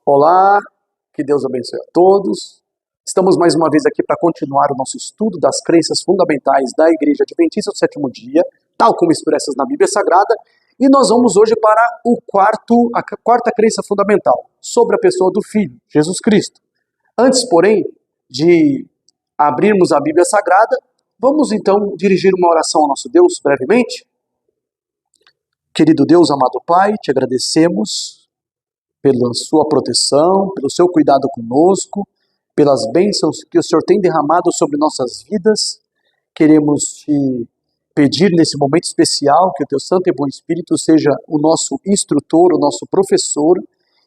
Olá, que Deus abençoe a todos. Estamos mais uma vez aqui para continuar o nosso estudo das crenças fundamentais da Igreja Adventista do Sétimo Dia, tal como expressas na Bíblia Sagrada, e nós vamos hoje para a quarta crença fundamental, sobre a pessoa do Filho, Jesus Cristo. Antes, porém, de abrirmos a Bíblia Sagrada, vamos então dirigir uma oração ao nosso Deus brevemente. Querido Deus, amado Pai, te agradecemos pela sua proteção, pelo seu cuidado conosco, pelas bênçãos que o Senhor tem derramado sobre nossas vidas. Queremos te pedir nesse momento especial que o teu Santo e Bom Espírito seja o nosso instrutor, o nosso professor,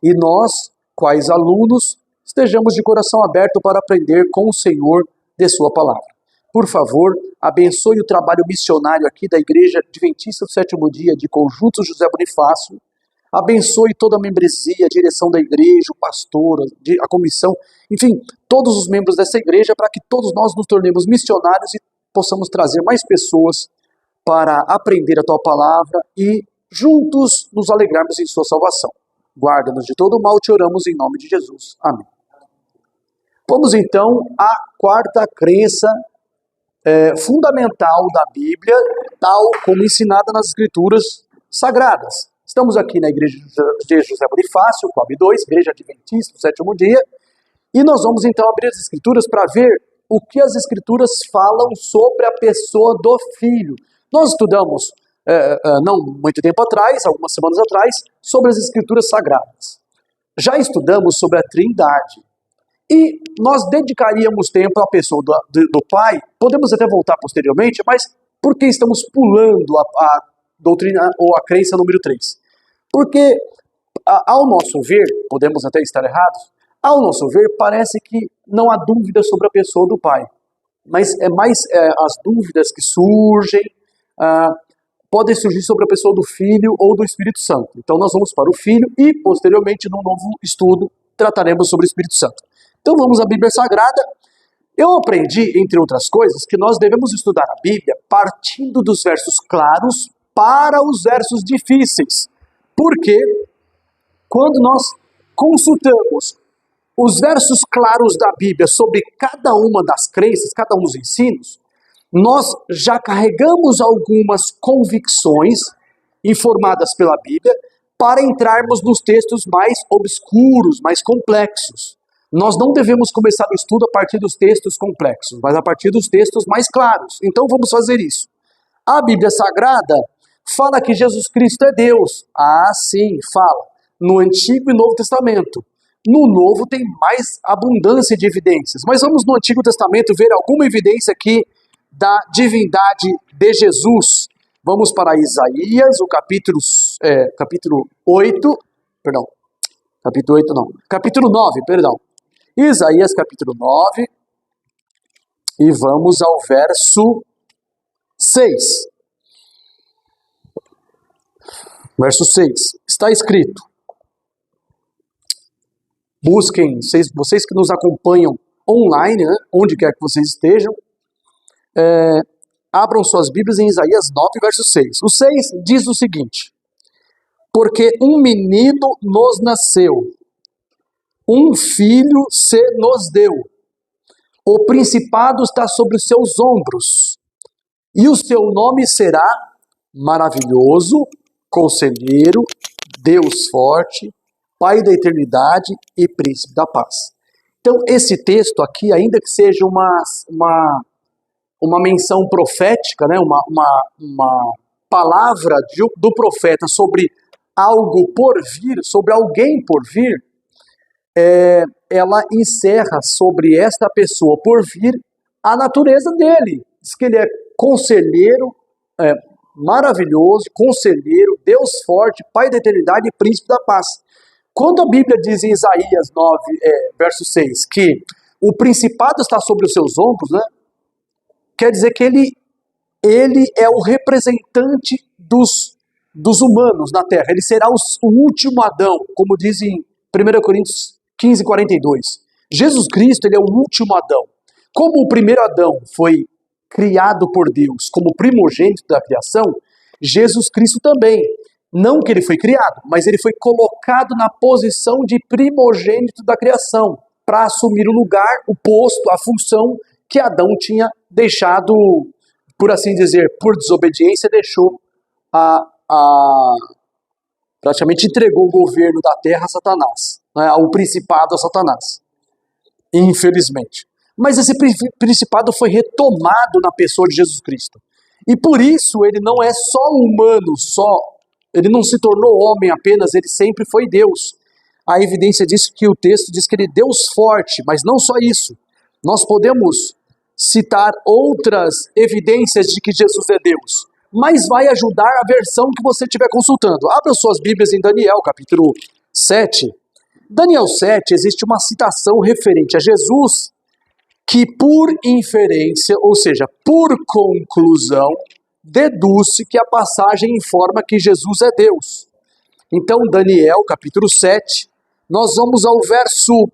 e nós, quais alunos, estejamos de coração aberto para aprender com o Senhor de sua palavra. Por favor, abençoe o trabalho missionário aqui da Igreja Adventista do Sétimo Dia de Conjunto José Bonifácio. Abençoe toda a membresia, a direção da igreja, o pastor, a comissão, enfim, todos os membros dessa igreja, para que todos nós nos tornemos missionários e possamos trazer mais pessoas para aprender a tua palavra e juntos nos alegrarmos em sua salvação. Guarda-nos de todo o mal, te oramos em nome de Jesus. Amém. Vamos então à quarta crença fundamental da Bíblia, tal como ensinada nas Escrituras Sagradas. Estamos aqui na Igreja de José Bonifácio, COB 2, Igreja Adventista do Sétimo Dia, e nós vamos então abrir as Escrituras para ver o que as Escrituras falam sobre a pessoa do Filho. Nós estudamos, não muito tempo atrás, algumas semanas atrás, sobre as Escrituras Sagradas. Já estudamos sobre a Trindade, e nós dedicaríamos tempo à pessoa do Pai, podemos até voltar posteriormente, mas por que estamos pulando a doutrina ou a crença número 3? Porque, ao nosso ver, podemos até estar errados, ao nosso ver, parece que não há dúvida sobre a pessoa do Pai. Mas é mais as dúvidas que surgem, podem surgir sobre a pessoa do Filho ou do Espírito Santo. Então nós vamos para o Filho e, posteriormente, num novo estudo, trataremos sobre o Espírito Santo. Então vamos à Bíblia Sagrada. Eu aprendi, entre outras coisas, que nós devemos estudar a Bíblia partindo dos versos claros para os versos difíceis. Porque quando nós consultamos os versos claros da Bíblia sobre cada uma das crenças, cada um dos ensinos, nós já carregamos algumas convicções informadas pela Bíblia para entrarmos nos textos mais obscuros, mais complexos. Nós não devemos começar o estudo a partir dos textos complexos, mas a partir dos textos mais claros. Então vamos fazer isso. A Bíblia Sagrada fala que Jesus Cristo é Deus. Ah, sim, fala. No Antigo e Novo Testamento. No Novo tem mais abundância de evidências. Mas vamos no Antigo Testamento ver alguma evidência aqui da divindade de Jesus. Vamos para Isaías, o capítulo 9, perdão. Isaías capítulo 9, e vamos ao verso 6. Verso 6, está escrito, busquem, vocês que nos acompanham online, né, onde quer que vocês estejam, abram suas Bíblias em Isaías 9, verso 6. O 6 diz o seguinte, porque um menino nos nasceu, um filho se nos deu, o principado está sobre os seus ombros, e o seu nome será maravilhoso, Conselheiro, Deus forte, Pai da eternidade e Príncipe da paz. Então, esse texto aqui, ainda que seja uma menção profética, né, uma palavra do profeta sobre algo por vir, sobre alguém por vir, ela encerra sobre esta pessoa por vir a natureza dele. Diz que ele é conselheiro, maravilhoso, conselheiro, Deus forte, Pai da eternidade e Príncipe da paz. Quando a Bíblia diz em Isaías 9, verso 6, que o principado está sobre os seus ombros, né, quer dizer que ele é o representante dos humanos na terra. Ele será o último Adão, como diz em 1 Coríntios 15, 42. Jesus Cristo, ele é o último Adão. Como o primeiro Adão foi criado por Deus como primogênito da criação, Jesus Cristo também. Não que ele foi criado, mas ele foi colocado na posição de primogênito da criação, para assumir o lugar, o posto, a função que Adão tinha deixado, por assim dizer, por desobediência, deixou praticamente entregou o governo da terra a Satanás, né, o principado a Satanás, infelizmente. Mas esse principado foi retomado na pessoa de Jesus Cristo. E por isso ele não é só humano, ele não se tornou homem apenas, ele sempre foi Deus. A evidência disso que o texto diz que ele é Deus forte, mas não só isso. Nós podemos citar outras evidências de que Jesus é Deus, mas vai ajudar a versão que você estiver consultando. Abra suas Bíblias em Daniel, capítulo 7. Daniel 7, existe uma citação referente a Jesus, que por inferência, ou seja, por conclusão, deduz-se que a passagem informa que Jesus é Deus. Então, Daniel, capítulo 7, nós vamos ao verso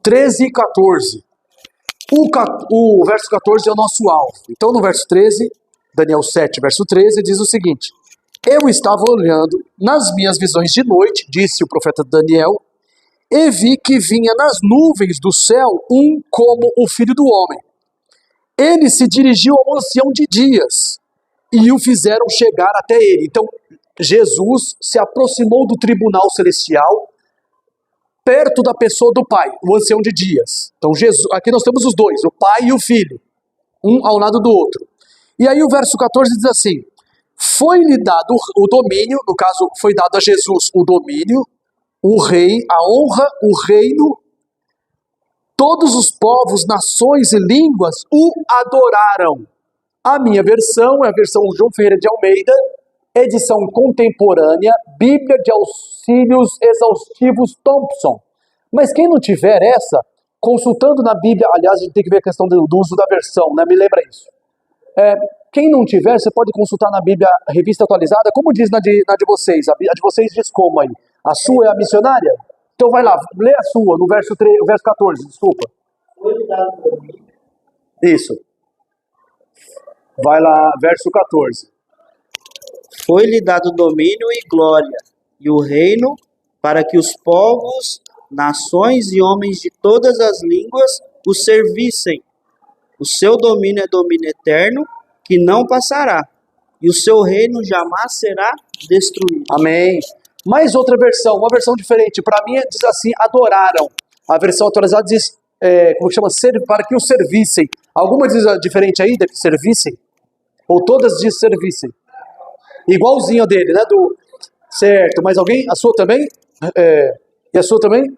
13 e 14. O verso 14 é o nosso alvo. Então, no verso 13, Daniel 7, verso 13, diz o seguinte: Eu estava olhando nas minhas visões de noite, disse o profeta Daniel, e vi que vinha nas nuvens do céu um como o filho do homem. Ele se dirigiu ao ancião de dias e o fizeram chegar até ele. Então, Jesus se aproximou do tribunal celestial, perto da pessoa do Pai, o ancião de dias. Então, aqui nós temos os dois, o Pai e o Filho, um ao lado do outro. E aí o verso 14 diz assim: Foi-lhe dado o domínio, no caso, foi dado a Jesus o domínio, o rei, a honra, o reino, todos os povos, nações e línguas o adoraram. A minha versão é a versão João Ferreira de Almeida, edição contemporânea, Bíblia de Auxílios Exaustivos Thompson. Mas quem não tiver essa, consultando na Bíblia, aliás, a gente tem que ver a questão do uso da versão, né? Me lembra isso. Quem não tiver, você pode consultar na Bíblia, a revista atualizada, como diz na de vocês. A de vocês diz como aí? A sua é a missionária? Então vai lá, lê a sua, no verso 14, desculpa. Isso. Vai lá, verso 14. Foi-lhe dado domínio e glória, e o reino, para que os povos, nações e homens de todas as línguas o servissem. O seu domínio é domínio eterno, que não passará, e o seu reino jamais será destruído. Amém. Mais outra versão, uma versão diferente. Para mim diz assim, adoraram. A versão atualizada diz, como chama? Para que o servissem. Alguma diz diferente aí, que servissem? Ou todas diz servissem? Igualzinho a dele, né? Certo, mas alguém, a sua também? E a sua também?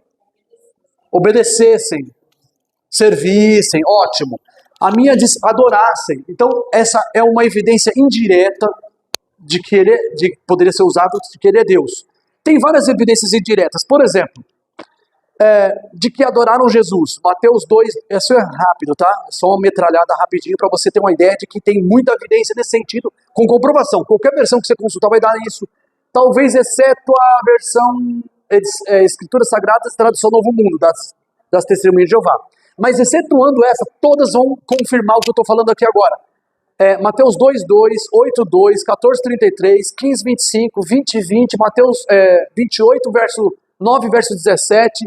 Obedecessem, servissem, ótimo. A minha diz adorassem. Então, essa é uma evidência indireta de que poderia ser usado de que ele é Deus. Tem várias evidências indiretas. Por exemplo, de que adoraram Jesus. Mateus 2, isso é rápido, tá? Só uma metralhada rapidinho para você ter uma ideia de que tem muita evidência nesse sentido, com comprovação. Qualquer versão que você consultar vai dar isso. Talvez exceto a versão Escrituras Sagradas, tradução Novo Mundo, das Testemunhas de Jeová. Mas excetuando essa, todas vão confirmar o que eu estou falando aqui agora. Mateus 2:2, 8:2, 14:33, 15:25, 20:20, Mateus 28, verso 9, verso 17,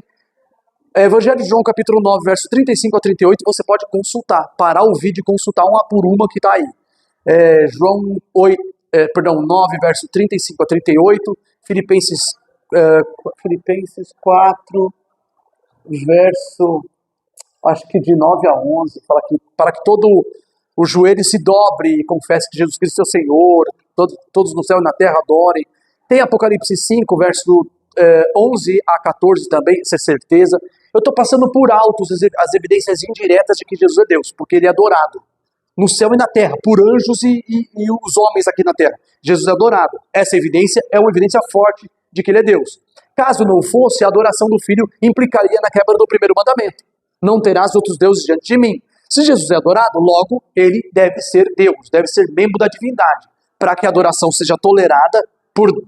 Evangelho de João, capítulo 9, verso 35 a 38, você pode consultar, parar o vídeo e consultar uma por uma que está aí. João 9, verso 35 a 38, Filipenses 4, verso, acho que de 9 a 11, fala que para que todo o joelho se dobre e confesse que Jesus Cristo é o Senhor, todos no céu e na terra adorem. Tem Apocalipse 5, verso 11 a 14 também, essa é certeza. Eu estou passando por alto as evidências indiretas de que Jesus é Deus, porque ele é adorado no céu e na terra, por anjos e os homens aqui na terra. Jesus é adorado. Essa evidência é uma evidência forte de que ele é Deus. Caso não fosse, a adoração do Filho implicaria na quebra do primeiro mandamento. Não terás outros deuses diante de mim. Se Jesus é adorado, logo ele deve ser Deus, deve ser membro da divindade, para que a adoração seja tolerada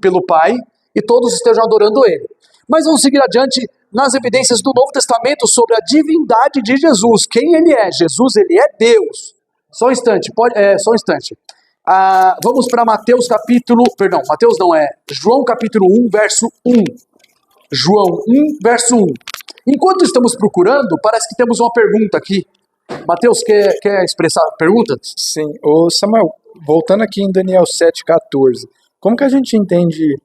pelo Pai e todos estejam adorando ele. Mas vamos seguir adiante nas evidências do Novo Testamento sobre a divindade de Jesus. Quem ele é? Jesus, ele é Deus. Só um instante, só um instante. Vamos para João capítulo 1, verso 1. João 1, verso 1. Enquanto estamos procurando, parece que temos uma pergunta aqui. Mateus, quer expressar a pergunta? Sim. Ô Samuel, voltando aqui em Daniel 7,14, como que a gente entende,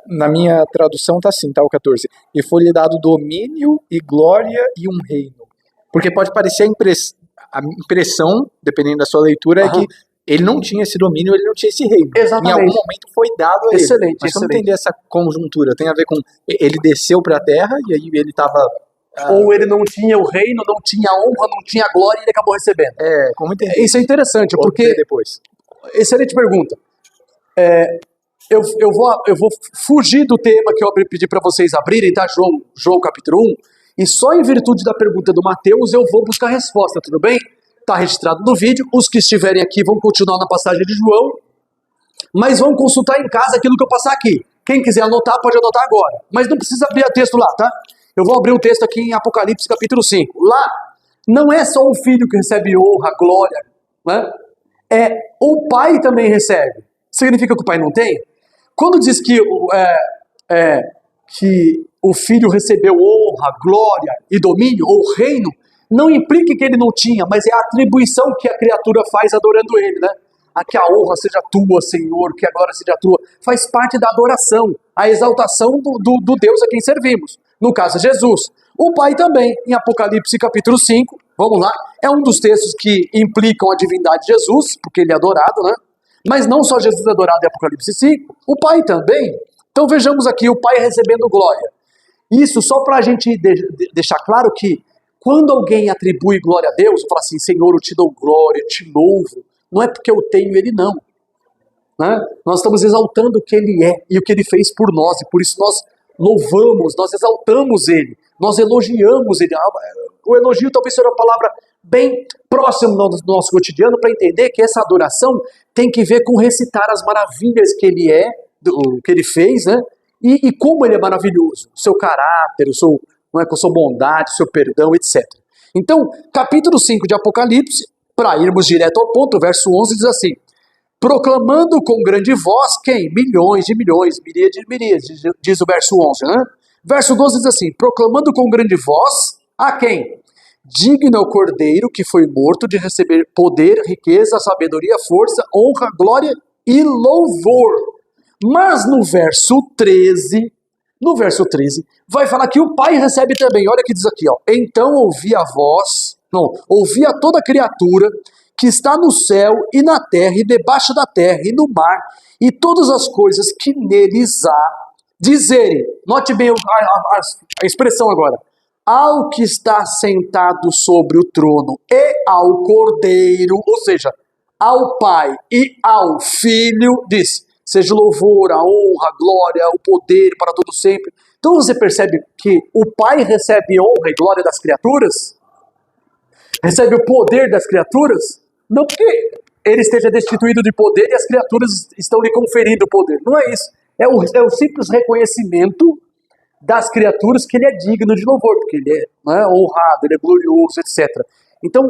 na minha tradução tá assim, tá o 14, e foi-lhe dado domínio e glória e um reino. Porque pode parecer a impressão, dependendo da sua leitura, é que ele não tinha esse domínio, ele não tinha esse reino. Exatamente. Em algum momento foi dado a ele. Excelente, Mas como excelente. entender essa conjuntura? Tem a ver com ele desceu para a terra e aí ele estava... Ou ele não tinha o reino, não tinha a honra, não tinha a glória e ele acabou recebendo. Como entender? Isso é interessante, Ou porque... ver depois. Excelente pergunta. Eu vou fugir do tema que eu pedi para vocês abrirem, tá? João capítulo 1. E só em virtude da pergunta do Mateus eu vou buscar a resposta, tudo bem? Está registrado no vídeo. Os que estiverem aqui vão continuar na passagem de João, mas vão consultar em casa aquilo que eu passar aqui. Quem quiser anotar, pode anotar agora. Mas não precisa abrir o texto lá, tá? Eu vou abrir o texto aqui em Apocalipse capítulo 5. Lá, não é só o filho que recebe honra, glória, né? O pai também recebe. Significa que o pai não tem? Quando diz que o filho recebeu honra, glória e domínio, ou reino, não implica que ele não tinha, mas é a atribuição que a criatura faz adorando ele, né? Que a honra seja tua, Senhor, que a glória seja tua. Faz parte da adoração, a exaltação do Deus a quem servimos. No caso, Jesus. O Pai também, em Apocalipse capítulo 5, vamos lá, é um dos textos que implicam a divindade de Jesus, porque ele é adorado, né? Mas não só Jesus é adorado em Apocalipse 5, o Pai também. Então vejamos aqui o Pai recebendo glória. Isso só para a gente deixar claro que quando alguém atribui glória a Deus, fala assim, Senhor, eu te dou glória, eu te louvo, não é porque eu tenho ele não. Né? Nós estamos exaltando o que ele é e o que ele fez por nós, e por isso nós louvamos, nós exaltamos ele, nós elogiamos ele. O elogio talvez seja uma palavra bem próxima do nosso cotidiano para entender que essa adoração tem que ver com recitar as maravilhas que ele é, que ele fez, né? E como ele é maravilhoso, o seu caráter, com a sua bondade, o seu perdão, etc. Então, capítulo 5 de Apocalipse, para irmos direto ao ponto, verso 11 diz assim, proclamando com grande voz, quem? Milhões de milhões, miríades de miríades, diz o verso 11, né? Verso 12 diz assim, proclamando com grande voz, a quem? Digno é o Cordeiro que foi morto de receber poder, riqueza, sabedoria, força, honra, glória e louvor. Mas no verso 13, vai falar que o Pai recebe também. Olha o que diz aqui, ó. Então ouvi a toda criatura que está no céu e na terra e debaixo da terra e no mar e todas as coisas que neles há dizerem. Note bem a expressão agora. Ao que está sentado sobre o trono e ao Cordeiro, ou seja, ao Pai e ao Filho, diz, seja o louvor, a honra, a glória, o poder para todo sempre. Então você percebe que o Pai recebe honra e glória das criaturas? Recebe o poder das criaturas? Não porque ele esteja destituído de poder e as criaturas estão lhe conferindo poder. Não é isso. É o simples reconhecimento das criaturas que ele é digno de louvor, porque ele é honrado, ele é glorioso, etc. Então,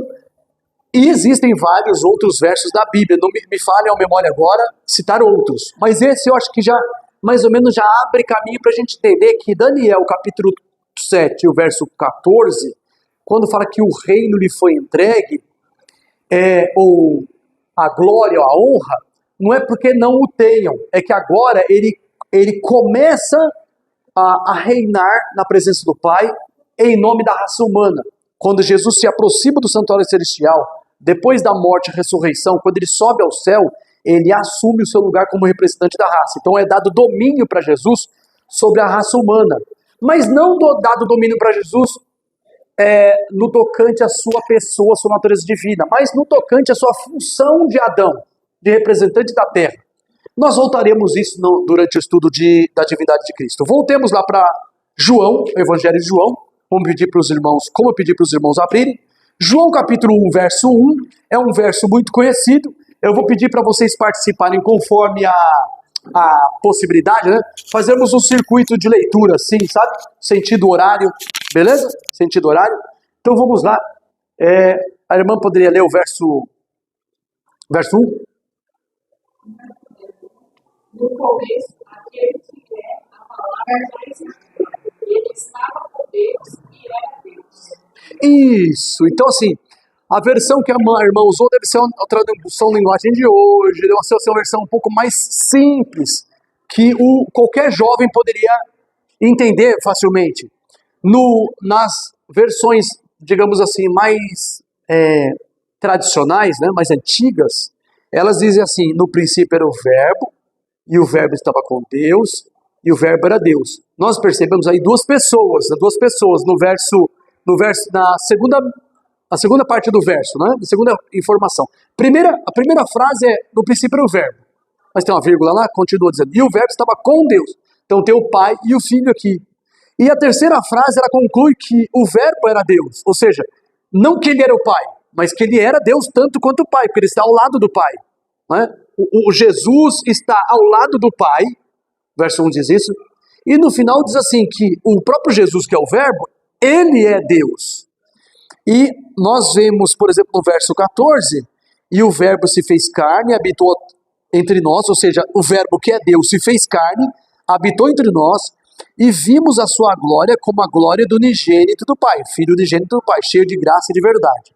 e existem vários outros versos da Bíblia, não me falem a memória agora citar outros, mas esse eu acho que já, mais ou menos, já abre caminho para a gente entender que Daniel, capítulo 7, o verso 14, quando fala que o reino lhe foi entregue, ou a glória, a honra, não é porque não o tenham, é que agora ele começa a reinar na presença do Pai em nome da raça humana. Quando Jesus se aproxima do santuário celestial, depois da morte e ressurreição, quando ele sobe ao céu, ele assume o seu lugar como representante da raça. Então é dado domínio para Jesus sobre a raça humana. Mas não dado domínio para Jesus no tocante à sua pessoa, à sua natureza divina, mas no tocante à sua função de Adão, de representante da terra. Nós voltaremos isso durante o estudo da divindade de Cristo. Voltemos lá para João, o Evangelho de João. Como eu pedi para os irmãos abrirem. João capítulo 1, verso 1, é um verso muito conhecido. Eu vou pedir para vocês participarem conforme a possibilidade, né? Fazemos um circuito de leitura, assim, sabe? Sentido horário, beleza? Sentido horário. Então vamos lá. A irmã poderia ler o verso 1? No começo, aquele que é a palavra mais viva. Ele estava com Deus e era Deus. Isso, então assim, a versão que a irmã usou deve ser uma tradução linguagem de hoje, deve ser uma versão um pouco mais simples, que qualquer jovem poderia entender facilmente. Nas versões, digamos assim, mais tradicionais, né, mais antigas, elas dizem assim, no princípio era o verbo, e o verbo estava com Deus, e o verbo era Deus. Nós percebemos aí duas pessoas na segunda parte do verso, né? Na segunda informação. A primeira frase é, no princípio era o verbo. Mas tem uma vírgula lá, continua dizendo, e o verbo estava com Deus. Então tem o pai e o filho aqui. E a terceira frase, ela conclui que o verbo era Deus. Ou seja, não que ele era o pai, mas que ele era Deus tanto quanto o pai, porque ele está ao lado do pai. Né? O Jesus está ao lado do pai, verso 1 diz isso, e no final diz assim, que o próprio Jesus, que é o verbo, ele é Deus. E nós vemos, por exemplo, no verso 14, e o verbo se fez carne e habitou entre nós, ou seja, o verbo que é Deus se fez carne, habitou entre nós, e vimos a sua glória como a glória do unigênito do Pai, filho unigênito do Pai, cheio de graça e de verdade.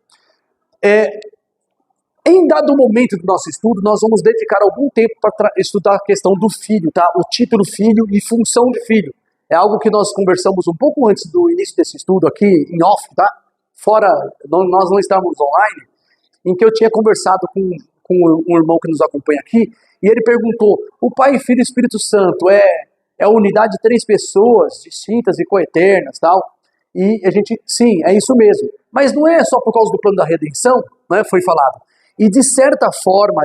Em dado momento do nosso estudo, nós vamos dedicar algum tempo para estudar a questão do filho, tá? O título filho e função de filho. É algo que nós conversamos um pouco antes do início desse estudo aqui, em off, tá? Fora, nós não estávamos online, em que eu tinha conversado com um irmão que nos acompanha aqui, e ele perguntou, o Pai, Filho e Espírito Santo é a unidade de 3 pessoas distintas e coeternas, tal? E a gente, sim, é isso mesmo. Mas não é só por causa do plano da redenção, né, foi falado. E de certa forma,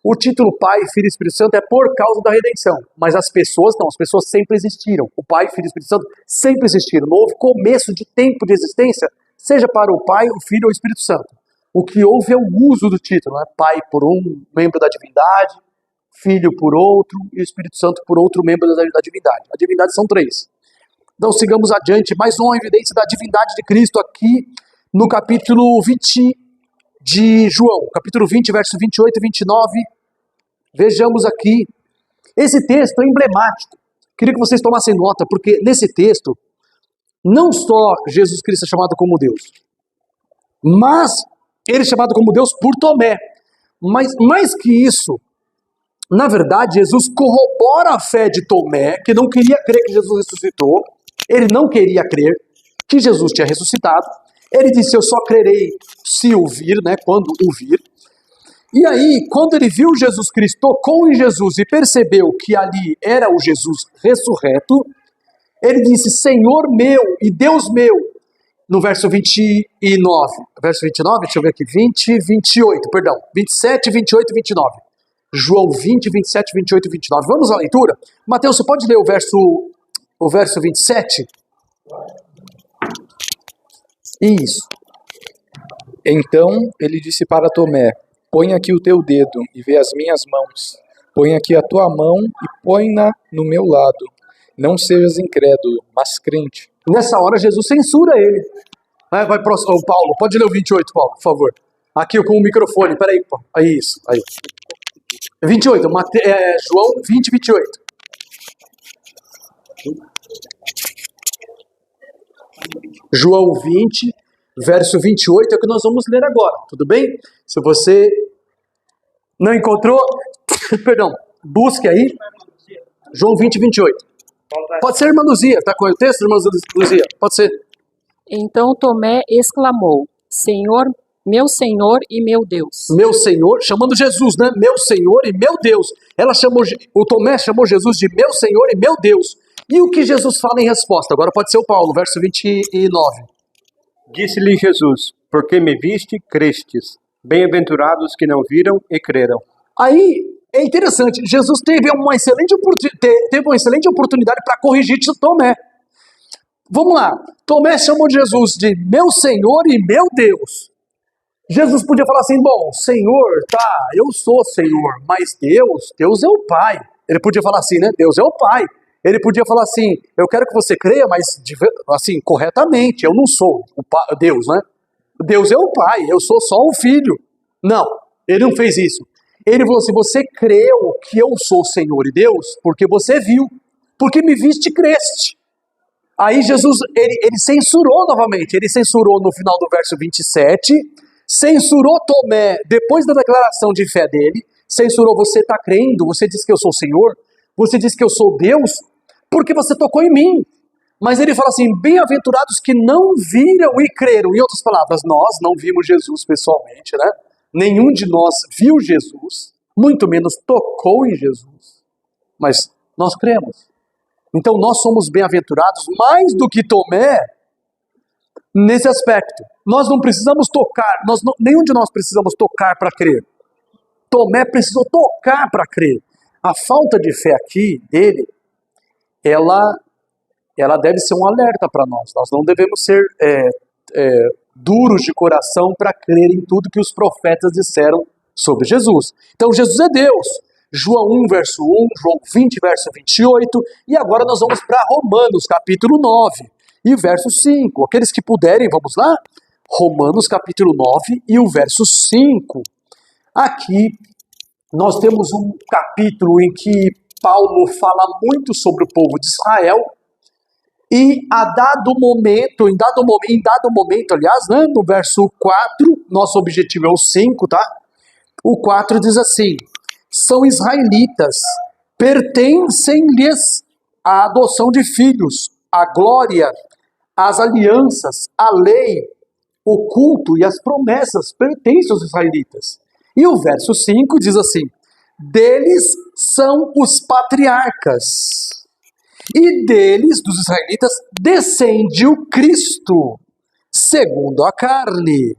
o título Pai, Filho e Espírito Santo é por causa da redenção. Mas as pessoas não, as pessoas sempre existiram. O Pai, Filho e Espírito Santo sempre existiram. Não houve começo de tempo de existência, seja para o Pai, o Filho ou o Espírito Santo. O que houve é o uso do título, né? Pai por um membro da divindade, Filho por outro e o Espírito Santo por outro membro da divindade. A divindade são 3. Então sigamos adiante, mais uma evidência da divindade de Cristo aqui no capítulo 20 de João, capítulo 20, verso 28 e 29. Vejamos aqui, esse texto é emblemático. Queria que vocês tomassem nota, porque nesse texto, não só Jesus Cristo é chamado como Deus, mas ele é chamado como Deus por Tomé. Mas mais que isso, na verdade, Jesus corrobora a fé de Tomé, que não queria crer que Jesus ressuscitou. Ele não queria crer que Jesus tinha ressuscitado. Ele disse, eu só crerei se ouvir, né, quando ouvir. E aí, quando ele viu Jesus Cristo, tocou em Jesus e percebeu que ali era o Jesus ressurreto, ele disse, Senhor meu e Deus meu, no verso 29, deixa eu ver aqui, 28, perdão, 27, 28 e 29. João 20, 27, 28 e 29. Vamos à leitura? Mateus, você pode ler o verso 27? Isso. Então ele disse para Tomé, põe aqui o teu dedo e vê as minhas mãos. Põe aqui a tua mão e põe-na no meu lado. Não sejas incrédulo, mas crente. Nessa hora Jesus censura ele. Vai próximo, Paulo, pode ler o 28, Paulo, por favor. Aqui com o microfone, peraí, Paulo. Aí, isso, aí. 28, João 20, 28. João 20, verso 28 é o que nós vamos ler agora, tudo bem? Se você não encontrou, perdão, busque aí, João 20, 28. Pode ser, irmã Luzia, tá com o texto, irmã Luzia? Pode ser. Então Tomé exclamou, Senhor e meu Deus. Meu Senhor, chamando Jesus, né? Meu Senhor e meu Deus. O Tomé chamou Jesus de meu Senhor e meu Deus. E o que Jesus fala em resposta? Agora pode ser o Paulo, verso 29. Disse-lhe Jesus, porque me viste, crestes. Bem-aventurados que não viram e creram. Aí, é interessante, Jesus teve uma excelente oportunidade para corrigir Tomé. Vamos lá, Tomé chamou Jesus de meu Senhor e meu Deus. Jesus podia falar assim, bom, Senhor, tá, eu sou Senhor, mas Deus é o Pai. Ele podia falar assim, né, Deus é o Pai. Ele podia falar assim, eu quero que você creia, mas assim, corretamente, eu não sou Deus, né? Deus é o Pai, eu sou só o Filho. Não, ele não fez isso. Ele falou assim, você creu que eu sou o Senhor e Deus porque você viu, porque me viste e creste. Aí Jesus, ele censurou novamente, ele censurou no final do verso 27, censurou Tomé depois da declaração de fé dele, censurou, você está crendo, você diz que eu sou o Senhor, você diz que eu sou Deus, porque você tocou em mim. Mas ele fala assim, bem-aventurados que não viram e creram. Em outras palavras, nós não vimos Jesus pessoalmente, né? Nenhum de nós viu Jesus, muito menos tocou em Jesus, mas nós cremos. Então nós somos bem-aventurados mais do que Tomé nesse aspecto. Nós não precisamos tocar, nenhum de nós precisamos tocar para crer. Tomé precisou tocar para crer. A falta de fé aqui dele, ela deve ser um alerta para nós. Nós não devemos ser duros de coração para crer em tudo que os profetas disseram sobre Jesus. Então Jesus é Deus. João 1, verso 1, João 20, verso 28, e agora nós vamos para Romanos, capítulo 9, e verso 5. Aqueles que puderem, vamos lá? Romanos, capítulo 9, e o verso 5. Aqui nós temos um capítulo em que Paulo fala muito sobre o povo de Israel, e em dado momento, aliás, né, no verso 4, nosso objetivo é o 5, tá? O 4 diz assim, são israelitas, pertencem-lhes a adoção de filhos, a glória, as alianças, a lei, o culto e as promessas pertencem aos israelitas. E o verso 5 diz assim, deles são os patriarcas, e deles, dos israelitas, descende o Cristo, segundo a carne,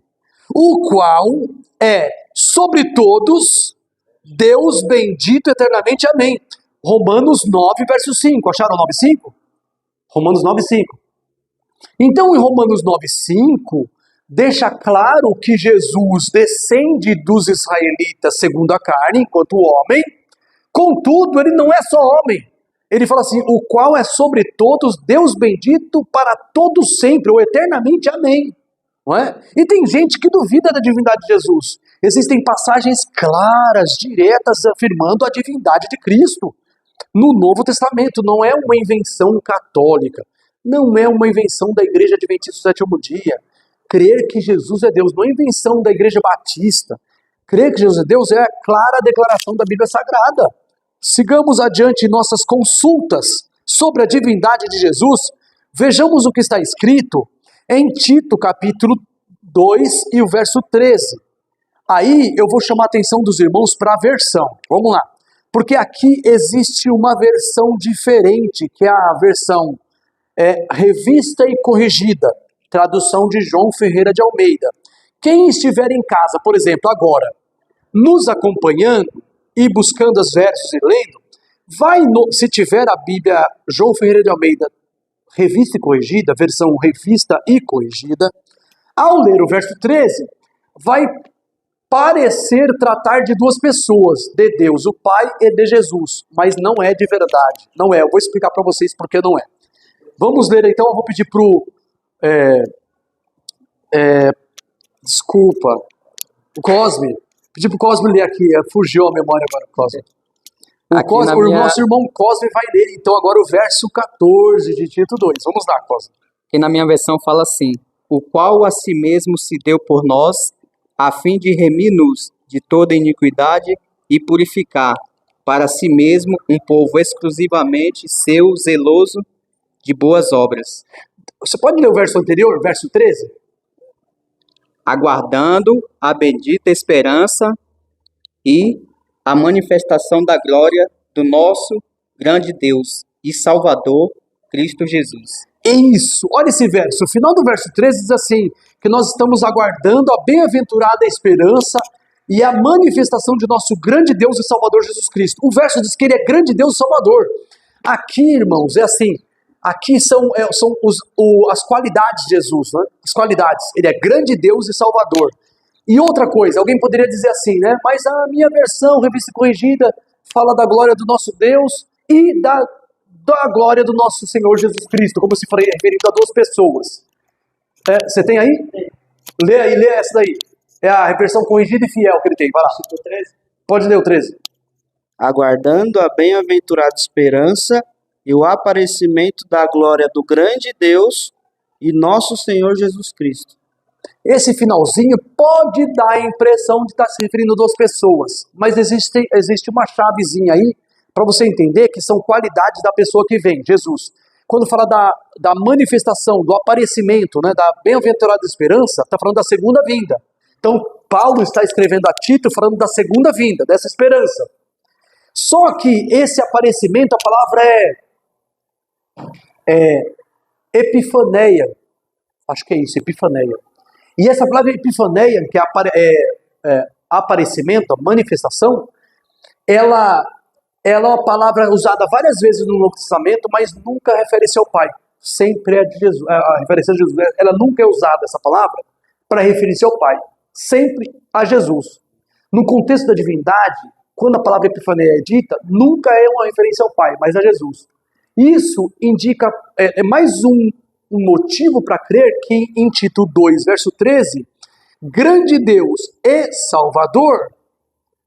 o qual é sobre todos Deus bendito eternamente, amém. Romanos 9, verso 5. Acharam 9,5? Romanos 9,5. Então, em Romanos 9,5, deixa claro que Jesus descende dos israelitas segundo a carne, enquanto homem. Contudo, ele não é só homem. Ele fala assim, o qual é sobre todos Deus bendito para todos sempre, ou eternamente, amém. Não é? E tem gente que duvida da divindade de Jesus. Existem passagens claras, diretas, afirmando a divindade de Cristo. No Novo Testamento, não é uma invenção católica, não é uma invenção da Igreja Adventista do Sétimo Dia. Crer que Jesus é Deus não é invenção da Igreja Batista. Crer que Jesus é Deus é a clara declaração da Bíblia Sagrada. Sigamos adiante em nossas consultas sobre a divindade de Jesus. Vejamos o que está escrito em Tito, capítulo 2 e o verso 13. Aí eu vou chamar a atenção dos irmãos para a versão. Vamos lá. Porque aqui existe uma versão diferente, que é a versão revista e corrigida, tradução de João Ferreira de Almeida. Quem estiver em casa, por exemplo, agora, nos acompanhando e buscando os versos e lendo, se tiver a Bíblia João Ferreira de Almeida, revista e corrigida, versão revista e corrigida, ao ler o verso 13, vai parecer tratar de duas pessoas, de Deus, o Pai, e de Jesus, mas não é de verdade, não é. Eu vou explicar para vocês por que não é. Vamos ler então, eu vou pedir pro desculpa, o Cosme, pedir pro Cosme ler aqui, fugiu a memória agora, Cosme. O nosso irmão Cosme vai ler então agora o verso 14 de Tito 2. Vamos lá, Cosme. Que na minha versão fala assim, o qual a si mesmo se deu por nós, a fim de remir-nos de toda iniquidade e purificar para si mesmo um povo exclusivamente seu, zeloso de boas obras. Você pode ler o verso anterior, verso 13? Aguardando a bendita esperança e a manifestação da glória do nosso grande Deus e Salvador, Cristo Jesus. Isso, olha esse verso, o final do verso 13 diz assim, que nós estamos aguardando a bem-aventurada esperança e a manifestação de nosso grande Deus e Salvador Jesus Cristo. O verso diz que ele é grande Deus e Salvador. Aqui, irmãos, é assim, aqui são as qualidades de Jesus, né? As qualidades, ele é grande Deus e Salvador. E outra coisa, alguém poderia dizer assim, né? Mas a minha versão, revista corrigida, fala da glória do nosso Deus e da glória do nosso Senhor Jesus Cristo, como se fosse referido a duas pessoas. Você tem aí? Lê essa daí. É a versão corrigida e fiel que ele tem. Vai lá. Pode ler o 13. Aguardando a bem-aventurada esperança e o aparecimento da glória do grande Deus e nosso Senhor Jesus Cristo. Esse finalzinho pode dar a impressão de estar se referindo a duas pessoas, mas existe uma chavezinha aí para você entender que são qualidades da pessoa que vem, Jesus. Quando fala da manifestação, do aparecimento, né, da bem-aventurada esperança, está falando da segunda vinda. Então, Paulo está escrevendo a Tito falando da segunda vinda, dessa esperança. Só que esse aparecimento, a palavra é epifaneia. Acho que é isso, epifaneia. E essa palavra epifaneia, que é aparecimento, manifestação, ela é uma palavra usada várias vezes no Novo Testamento, mas nunca refere-se ao Pai. Sempre é de Jesus. A referência a Jesus. Ela nunca é usada, essa palavra, para referir-se ao Pai. Sempre a Jesus. No contexto da divindade, quando a palavra epifaneia é dita, nunca é uma referência ao Pai, mas a Jesus. Isso indica, é mais um motivo para crer que em Tito 2, verso 13, grande Deus e Salvador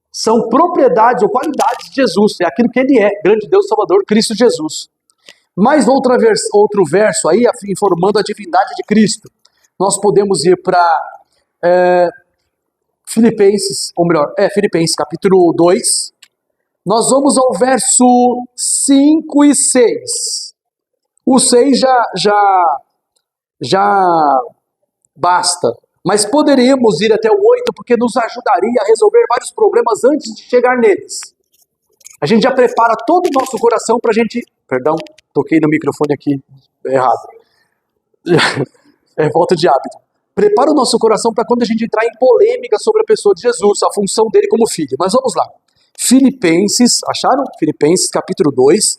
são propriedades ou qualidades de Jesus, é aquilo que ele é, grande Deus, Salvador, Cristo Jesus. Mais outro verso aí, informando a divindade de Cristo. Nós podemos ir para Filipenses, ou melhor, Filipenses capítulo 2, nós vamos ao verso 5 e 6. O 6 já basta, mas poderíamos ir até o 8, porque nos ajudaria a resolver vários problemas antes de chegar neles. A gente já prepara todo o nosso coração para a gente... Perdão, toquei no microfone aqui errado. É falta de hábito. Prepara o nosso coração para quando a gente entrar em polêmica sobre a pessoa de Jesus, a função dele como filho. Mas vamos lá. Filipenses, acharam? Filipenses capítulo 2,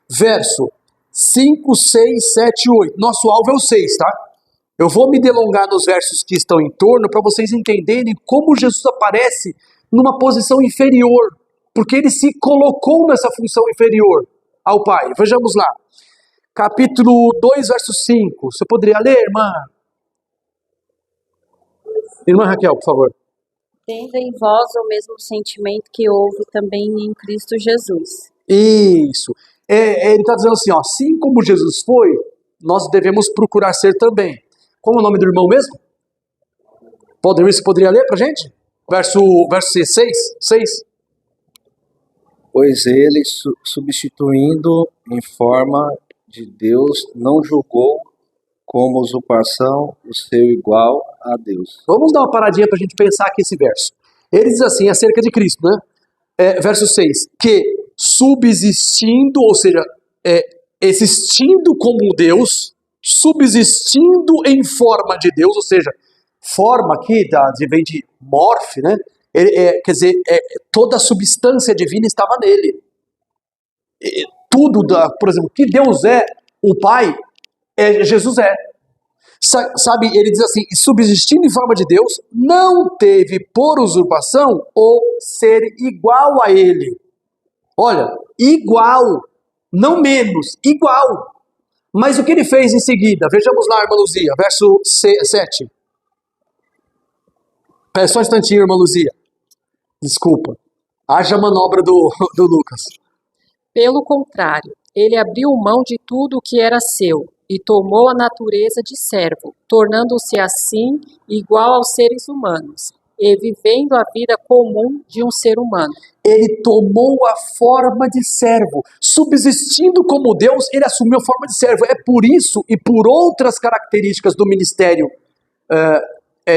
verso 5, 6, 7 e 8. Nosso alvo é o 6, tá? Eu vou me delongar nos versos que estão em torno para vocês entenderem como Jesus aparece numa posição inferior, porque ele se colocou nessa função inferior ao Pai. Vejamos lá. Capítulo 2, verso 5. Você poderia ler, irmã? Irmã Raquel, por favor. Tendo em vós o mesmo sentimento que houve também em Cristo Jesus. Isso. Ele está dizendo assim, ó, assim como Jesus foi, nós devemos procurar ser também. Como é o nome do irmão mesmo? Você poderia ler para a gente? Verso 6. Pois ele, substituindo em forma de Deus, não julgou como usurpação o seu igual a Deus. Vamos dar uma paradinha para a gente pensar aqui esse verso. Ele diz assim, acerca de Cristo, né? Verso 6, que subsistindo, ou seja, existindo como Deus, subsistindo em forma de Deus, ou seja, forma aqui vem de morfe, né? Quer dizer, toda a substância divina estava nele. Tudo, por exemplo, que Deus é, o Pai, Jesus é. Sabe, ele diz assim, subsistindo em forma de Deus, não teve por usurpação ou ser igual a ele. Olha, igual, não menos, igual. Mas o que ele fez em seguida? Vejamos lá, irmã Luzia, verso 7. Pera só um instantinho, irmã Luzia. Desculpa. Haja a manobra do Lucas. Pelo contrário, ele abriu mão de tudo o que era seu e tomou a natureza de servo, tornando-se assim igual aos seres humanos e vivendo a vida comum de um ser humano. Ele tomou a forma de servo. Subsistindo como Deus, ele assumiu a forma de servo. É por isso e por outras características do ministério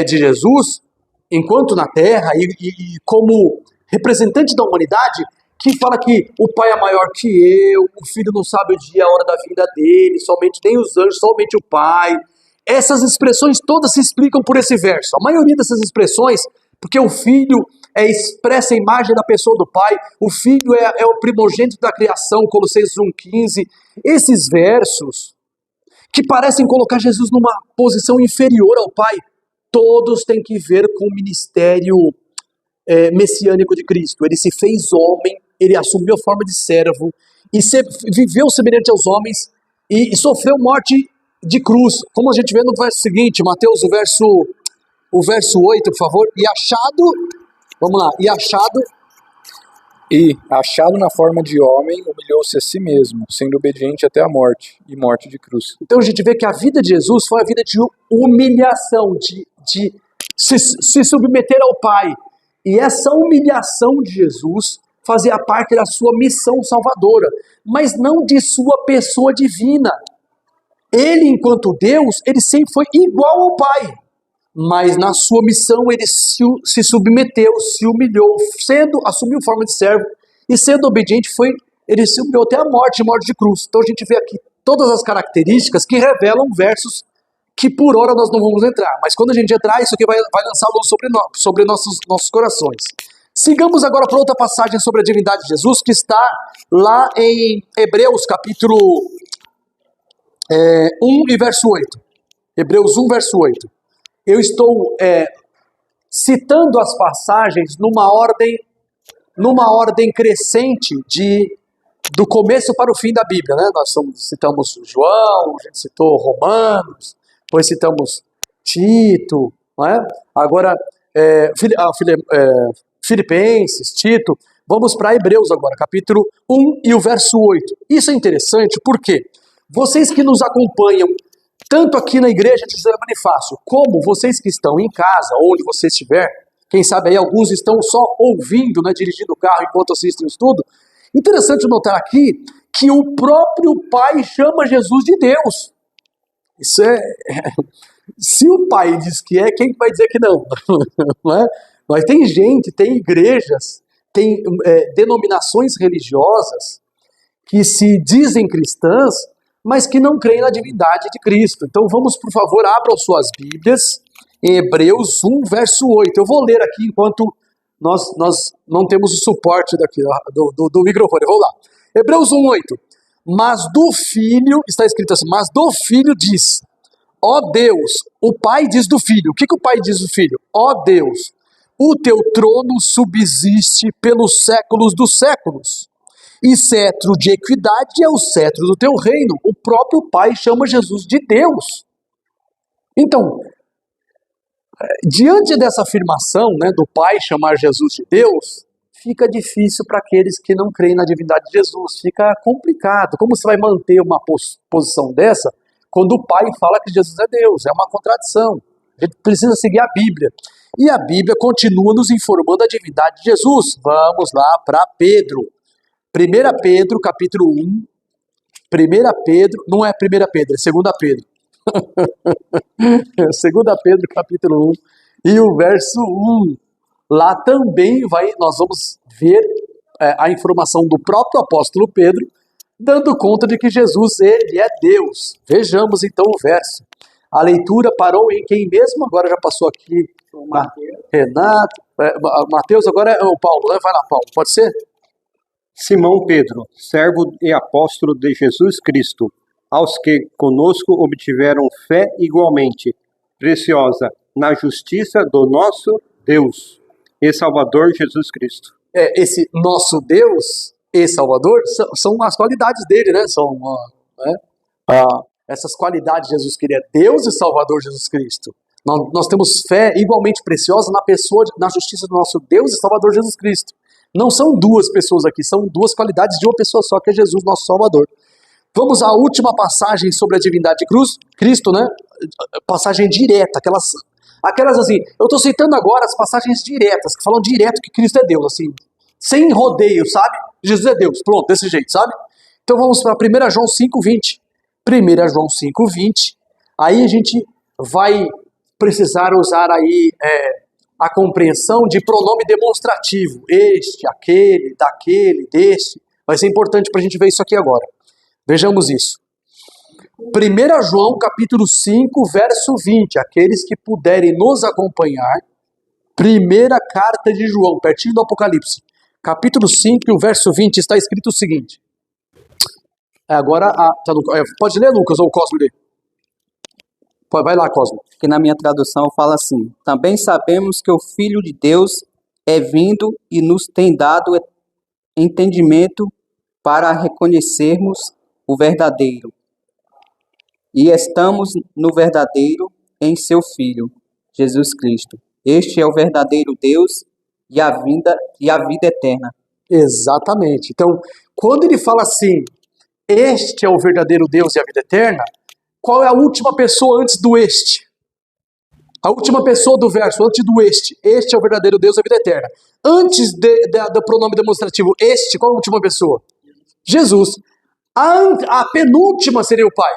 de Jesus, enquanto na terra e como representante da humanidade, que fala que o pai é maior que eu, o filho não sabe o dia e a hora da vinda dele, somente nem os anjos, somente o pai. Essas expressões todas se explicam por esse verso. A maioria dessas expressões, porque o filho expressa a imagem da pessoa do pai, o filho é o primogênito da criação, Colossenses 1,15. Esses versos, que parecem colocar Jesus numa posição inferior ao pai, todos têm que ver com o ministério messiânico de Cristo. Ele se fez homem, ele assumiu a forma de servo, e viveu semelhante aos homens, e sofreu morte de cruz, como a gente vê no verso seguinte, Mateus, o verso 8, por favor, e achado E, achado na forma de homem, humilhou-se a si mesmo, sendo obediente até a morte, e morte de cruz. Então a gente vê que a vida de Jesus foi a vida de humilhação, de se submeter ao Pai. E essa humilhação de Jesus fazia parte da sua missão salvadora, mas não de sua pessoa divina. Ele, enquanto Deus, ele sempre foi igual ao Pai, mas na sua missão ele se submeteu, se humilhou, assumiu forma de servo, e sendo obediente, ele se humilhou até a morte de cruz. Então a gente vê aqui todas as características que revelam versos que por hora nós não vamos entrar, mas quando a gente entrar, isso aqui vai lançar luz sobre nossos corações. Sigamos agora para outra passagem sobre a divindade de Jesus, que está lá em Hebreus capítulo 1 e verso 8. Hebreus 1, verso 8. Eu estou citando as passagens numa ordem crescente do começo para o fim da Bíblia, né? Nós citamos João, a gente citou Romanos, depois citamos Tito, não é? Agora Filipenses, Tito. Vamos para Hebreus agora, capítulo 1 e o verso 8. Isso é interessante porque vocês que nos acompanham, tanto aqui na igreja de José Bonifácio, como vocês que estão em casa, onde você estiver, quem sabe aí alguns estão só ouvindo, né, dirigindo o carro enquanto assistem o estudo. Interessante notar aqui que o próprio Pai chama Jesus de Deus. Isso se o Pai diz que é, quem vai dizer que não? Não é? Mas tem igrejas, tem denominações religiosas que se dizem cristãs, mas que não creem na divindade de Cristo. Então vamos, por favor, abram suas Bíblias em Hebreus 1, verso 8. Eu vou ler aqui enquanto nós não temos o suporte daqui do microfone. Vamos lá. Hebreus 1, 8. Mas do Filho, está escrito assim, mas do Filho diz, ó Deus, o Pai diz do Filho. O que o Pai diz do Filho? Ó Deus, o teu trono subsiste pelos séculos dos séculos. E cetro de equidade é o cetro do teu reino. O próprio Pai chama Jesus de Deus. Então, diante dessa afirmação, né, do Pai chamar Jesus de Deus, fica difícil para aqueles que não creem na divindade de Jesus. Fica complicado. Como você vai manter uma posição dessa quando o Pai fala que Jesus é Deus? É uma contradição. A gente precisa seguir a Bíblia. E a Bíblia continua nos informando a divindade de Jesus. Vamos lá para Pedro. 1 Pedro, capítulo 1. 1 Pedro, não é 1 Pedro, é 2 Pedro. 2 Pedro, capítulo 1 e o verso 1. Lá também nós vamos ver a informação do próprio apóstolo Pedro, dando conta de que Jesus, ele é Deus. Vejamos então o verso. A leitura parou em quem mesmo? Agora já passou aqui. Renato, Mateus, agora é o Paulo, né? Vai lá, Paulo, pode ser? Simão Pedro, servo e apóstolo de Jesus Cristo, aos que conosco obtiveram fé igualmente preciosa na justiça do nosso Deus e Salvador Jesus Cristo. Esse nosso Deus e Salvador são as qualidades dele, né? São essas qualidades de Jesus, que ele é Deus e Salvador Jesus Cristo. Nós temos fé igualmente preciosa na justiça do nosso Deus e Salvador Jesus Cristo. Não são duas pessoas aqui, são duas qualidades de uma pessoa só, que é Jesus, nosso Salvador. Vamos à última passagem sobre a divindade de Cristo, né? Passagem direta, aquelas assim, eu estou citando agora as passagens diretas, que falam direto que Cristo é Deus, assim, sem rodeio, sabe? Jesus é Deus, pronto, desse jeito, sabe? Então vamos para 1 João 5,20. 1 João 5,20. Aí a gente vai precisar usar aí a compreensão de pronome demonstrativo. Este, aquele, daquele, deste. Vai ser importante para a gente ver isso aqui agora. Vejamos isso. 1 João, capítulo 5, verso 20. Aqueles que puderem nos acompanhar. Primeira carta de João, pertinho do Apocalipse. Capítulo 5, e o verso 20, está escrito o seguinte. Agora, pode ler, Lucas, ou o Cosmo ler? Vai lá, Cosmo. Que na minha tradução fala assim: também sabemos que o Filho de Deus é vindo e nos tem dado entendimento para reconhecermos o verdadeiro. E estamos no verdadeiro em seu Filho, Jesus Cristo. Este é o verdadeiro Deus e a vida eterna. Exatamente. Então, quando ele fala assim, este é o verdadeiro Deus e a vida eterna, qual é a última pessoa antes do este? A última pessoa do verso, antes do este. Este é o verdadeiro Deus e a vida eterna. Antes do pronome demonstrativo este, qual é a última pessoa? Jesus. A penúltima seria o Pai.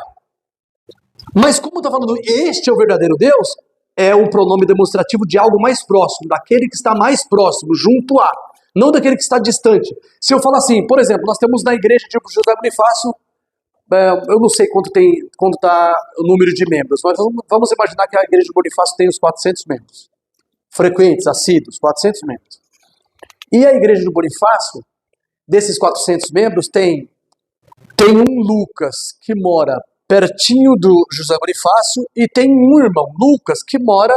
Mas como está falando este é o verdadeiro Deus, é um pronome demonstrativo de algo mais próximo, daquele que está mais próximo, junto a, não daquele que está distante. Se eu falar assim, por exemplo, nós temos na igreja de José Bonifácio, eu não sei quanto está o número de membros, mas vamos imaginar que a igreja de Bonifácio tem os 400 membros. Frequentes, assíduos, 400 membros. E a igreja de Bonifácio, desses 400 membros, tem um Lucas que mora pertinho do José Bonifácio e tem um irmão, Lucas, que mora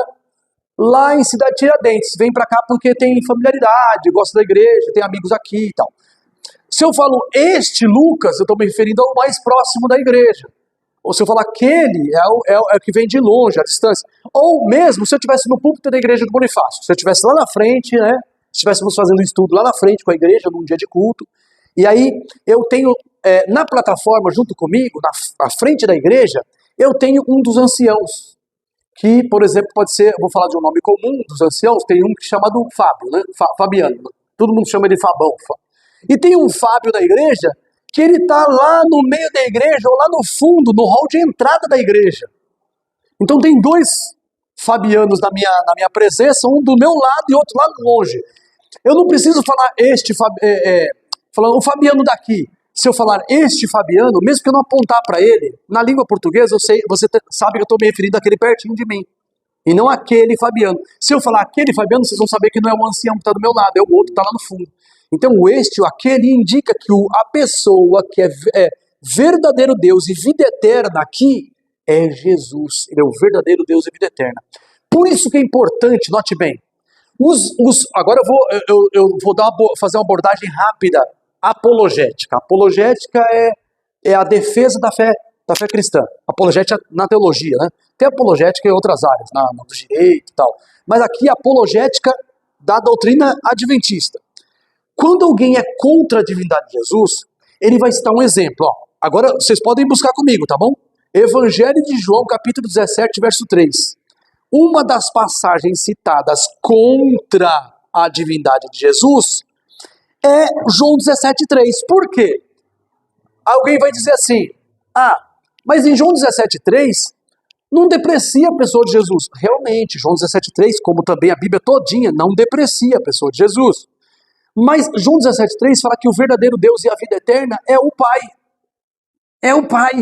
lá em Cidade Tiradentes. Vem para cá porque tem familiaridade, gosta da igreja, tem amigos aqui e tal. Se eu falo este Lucas, eu estou me referindo ao mais próximo da igreja. Ou se eu falar aquele, é o que vem de longe, à distância. Ou mesmo se eu estivesse no púlpito da igreja de Bonifácio, se eu estivesse lá na frente, né? Se estivéssemos fazendo um estudo lá na frente com a igreja, num dia de culto, e aí eu tenho na plataforma, junto comigo, à frente da igreja, eu tenho um dos anciãos, que, por exemplo, pode ser, eu vou falar de um nome comum dos anciãos, tem um que é chamado Fábio, né? Fabiano, todo mundo chama ele de Fabão. E tem um Fábio da igreja, que ele está lá no meio da igreja, ou lá no fundo, no hall de entrada da igreja. Então tem dois Fabianos na minha presença, um do meu lado e outro lá longe. Eu não preciso falar falando o Fabiano daqui. Se eu falar este Fabiano, mesmo que eu não apontar para ele, na língua portuguesa, você sabe que eu estou me referindo àquele pertinho de mim. E não aquele Fabiano. Se eu falar aquele Fabiano, vocês vão saber que não é o ancião que está do meu lado, é o outro que está lá no fundo. Então o este, o aquele, indica que a pessoa que é verdadeiro Deus e vida eterna aqui é Jesus. Ele é o verdadeiro Deus e vida eterna. Por isso que é importante, note bem, agora eu vou fazer uma abordagem rápida, apologética. Apologética é a defesa da fé cristã. Apologética na teologia, né? Tem apologética em outras áreas, no direito e tal. Mas aqui apologética da doutrina adventista. Quando alguém é contra a divindade de Jesus, ele vai citar um exemplo. Ó. Agora vocês podem buscar comigo, tá bom? Evangelho de João, capítulo 17, verso 3. Uma das passagens citadas contra a divindade de Jesus é João 17,3. Por quê? Alguém vai dizer assim, mas em João 17,3 não deprecia a pessoa de Jesus. Realmente, João 17,3, como também a Bíblia todinha, não deprecia a pessoa de Jesus. Mas João 17,3 fala que o verdadeiro Deus e a vida eterna é o Pai. É o Pai.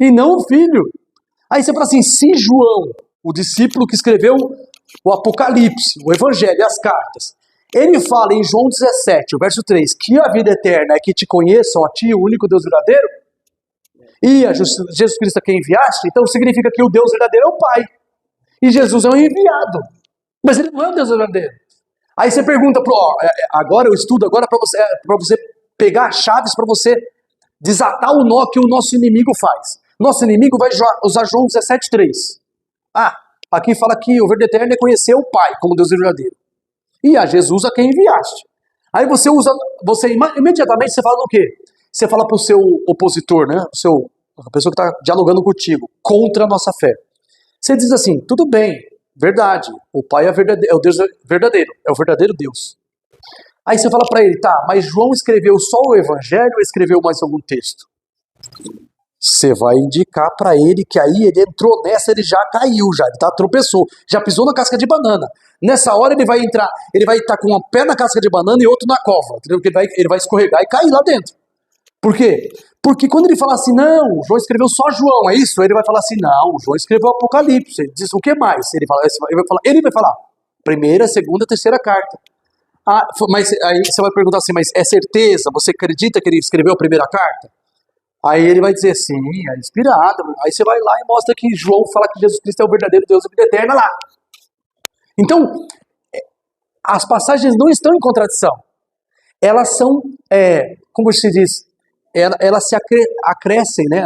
E não o Filho. Aí você fala assim, se João, o discípulo que escreveu o Apocalipse, o Evangelho e as cartas, ele fala em João 17, o verso 3, que a vida eterna é que te conheçam a ti, o único Deus verdadeiro, e a Jesus Cristo a quem enviaste, então significa que o Deus verdadeiro é o Pai. E Jesus é um enviado. Mas ele não é o Deus verdadeiro. Aí você pergunta, agora eu estudo agora para você pegar as chaves para você desatar o nó que o nosso inimigo faz. Nosso inimigo vai usar João 17,3. Aqui fala que o verdadeiro eterno é conhecer o Pai como Deus verdadeiro. E a Jesus a quem enviaste. Aí imediatamente você fala do quê? Você fala para o seu opositor, né? A pessoa que está dialogando contigo, contra a nossa fé. Você diz assim, tudo bem, verdade, o Pai é o Deus verdadeiro, é o verdadeiro Deus. Aí você fala para ele, mas João escreveu só o Evangelho ou escreveu mais algum texto? Você vai indicar para ele que aí ele entrou nessa, ele já caiu, ele tropeçou, já pisou na casca de banana. Nessa hora ele vai estar com um pé na casca de banana e outro na cova, entendeu? Ele vai escorregar e cair lá dentro. Por quê? Porque quando ele fala assim, não, João escreveu só João, é isso? Ele vai falar assim, não, João escreveu Apocalipse. Ele diz, o que mais? Ele vai falar, primeira, segunda, terceira carta. Mas aí você vai perguntar assim, mas é certeza? Você acredita que ele escreveu a primeira carta? Aí ele vai dizer, sim, é inspirado. Aí você vai lá e mostra que João fala que Jesus Cristo é o verdadeiro Deus e a vida eterna lá. Então, as passagens não estão em contradição. Elas são, como se diz, elas se acrescem, né?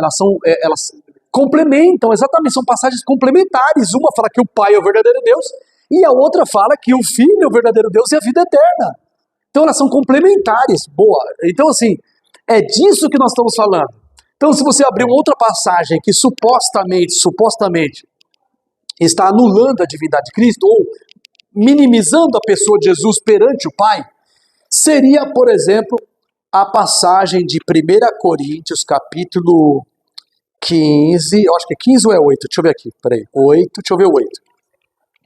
Elas complementam, exatamente, são passagens complementares. Uma fala que o Pai é o verdadeiro Deus e a outra fala que o Filho é o verdadeiro Deus e a vida eterna. Então elas são complementares. Boa. Então, assim, é disso que nós estamos falando. Então, se você abrir uma outra passagem que supostamente está anulando a divindade de Cristo, ou minimizando a pessoa de Jesus perante o Pai, seria, por exemplo, a passagem de 1 Coríntios, capítulo 15, eu acho que é 15 ou é 8? Deixa eu ver aqui, peraí, 8, deixa eu ver o 8.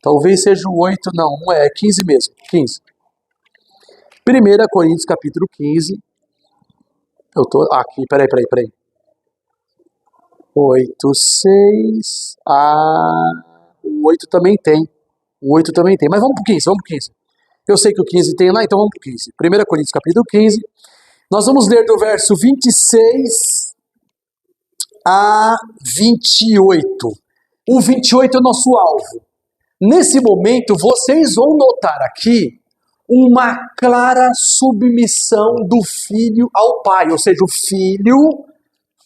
Talvez seja o 8, não é 15 mesmo, 15. 1 Coríntios, capítulo 15, eu tô aqui, peraí. 8, 6, o 8 também tem, mas vamos pro 15. Eu sei que o 15 tem lá, então vamos pro 15. 1 Coríntios, capítulo 15, nós vamos ler do verso 26 a 28. O 28 é o nosso alvo. Nesse momento, vocês vão notar aqui uma clara submissão do Filho ao Pai, ou seja, o Filho,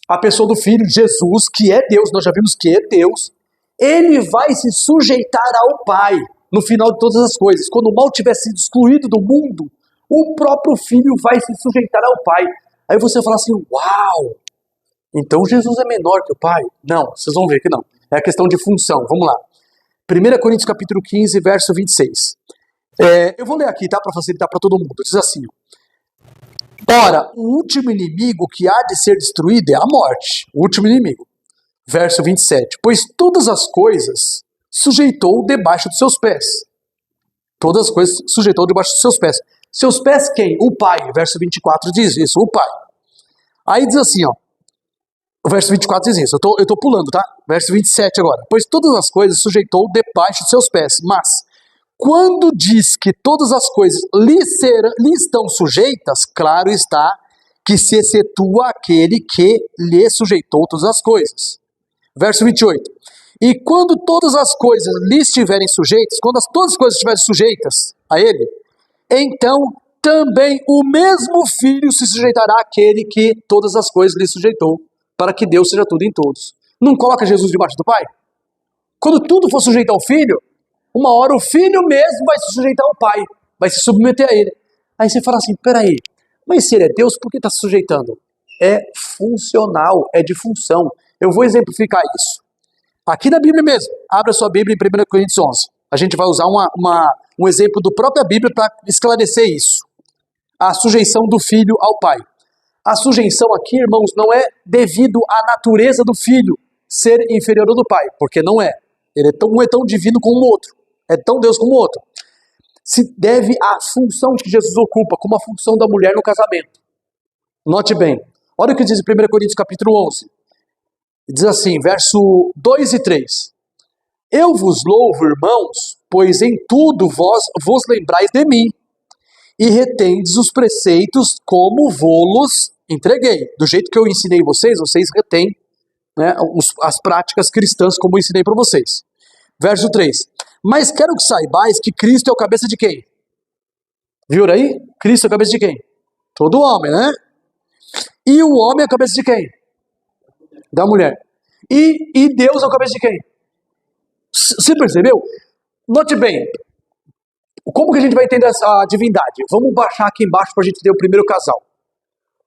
a pessoa do Filho, Jesus, que é Deus, nós já vimos que é Deus, ele vai se sujeitar ao Pai no final de todas as coisas. Quando o mal tiver sido excluído do mundo, o próprio Filho vai se sujeitar ao Pai. Aí você fala assim, uau, então Jesus é menor que o Pai? Não, vocês vão ver que não. É a questão de função, vamos lá. 1 Coríntios capítulo 15, verso 26. Eu vou ler aqui, tá, para facilitar para todo mundo. Diz assim, ora, o último inimigo que há de ser destruído é a morte. O último inimigo. Verso 27. Pois todas as coisas sujeitou debaixo dos seus pés. Todas as coisas sujeitou debaixo dos seus pés. Seus pés quem? O Pai. Verso 24 diz isso, o Pai. Aí diz assim, ó. O verso 24 diz isso, eu tô pulando, tá? Verso 27 agora. Pois todas as coisas sujeitou debaixo de seus pés, mas quando diz que todas as coisas lhe estão sujeitas, claro está que se excetua aquele que lhe sujeitou todas as coisas. Verso 28. E quando todas as coisas lhe estiverem sujeitas, quando todas as coisas estiverem sujeitas a ele, então também o mesmo Filho se sujeitará àquele que todas as coisas lhe sujeitou, para que Deus seja tudo em todos. Não coloca Jesus debaixo do Pai? Quando tudo for sujeito ao Filho, uma hora o Filho mesmo vai se sujeitar ao Pai, vai se submeter a Ele. Aí você fala assim, peraí, mas se Ele é Deus, por que está se sujeitando? É funcional, é de função. Eu vou exemplificar isso. Aqui na Bíblia mesmo, abra sua Bíblia em 1 Coríntios 11. A gente vai usar um exemplo da própria Bíblia para esclarecer isso. A sujeição do Filho ao Pai. A sujeição aqui, irmãos, não é devido à natureza do Filho ser inferior ao do Pai, porque não é. Ele não é tão divino como o outro, é tão Deus como o outro. Se deve à função que Jesus ocupa, como a função da mulher no casamento. Note bem, olha o que diz em 1 Coríntios capítulo 11. Diz assim, verso 2 e 3. Eu vos louvo, irmãos, pois em tudo vós vos lembrais de mim, e retendes os preceitos como vos entreguei. Do jeito que eu ensinei vocês retêm, né, as práticas cristãs como eu ensinei para vocês. Verso 3. Mas quero que saibais que Cristo é o cabeça de quem? Viram aí? Cristo é o cabeça de quem? Todo homem, né? E o homem é a cabeça de quem? Da mulher. E Deus é o cabeça de quem? Você percebeu? Note bem, como que a gente vai entender essa divindade? Vamos baixar aqui embaixo para a gente ter o primeiro casal.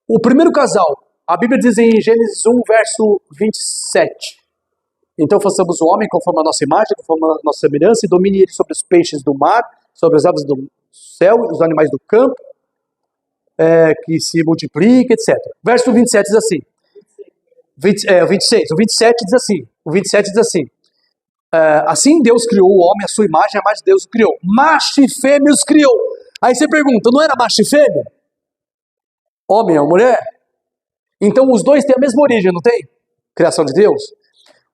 O primeiro casal, a Bíblia diz em Gênesis 1, verso 27. Então façamos o homem conforme a nossa imagem, conforme a nossa semelhança, e domine ele sobre os peixes do mar, sobre as aves do céu, os animais do campo, que se multipliquem, etc. Verso 27 diz assim. 26. O 27 diz assim. Assim Deus criou o homem, a sua imagem, a imagem de Deus o criou. Macho e fêmea os criou. Aí você pergunta, não era macho e fêmea? Homem ou mulher? Então os dois têm a mesma origem, não tem? Criação de Deus.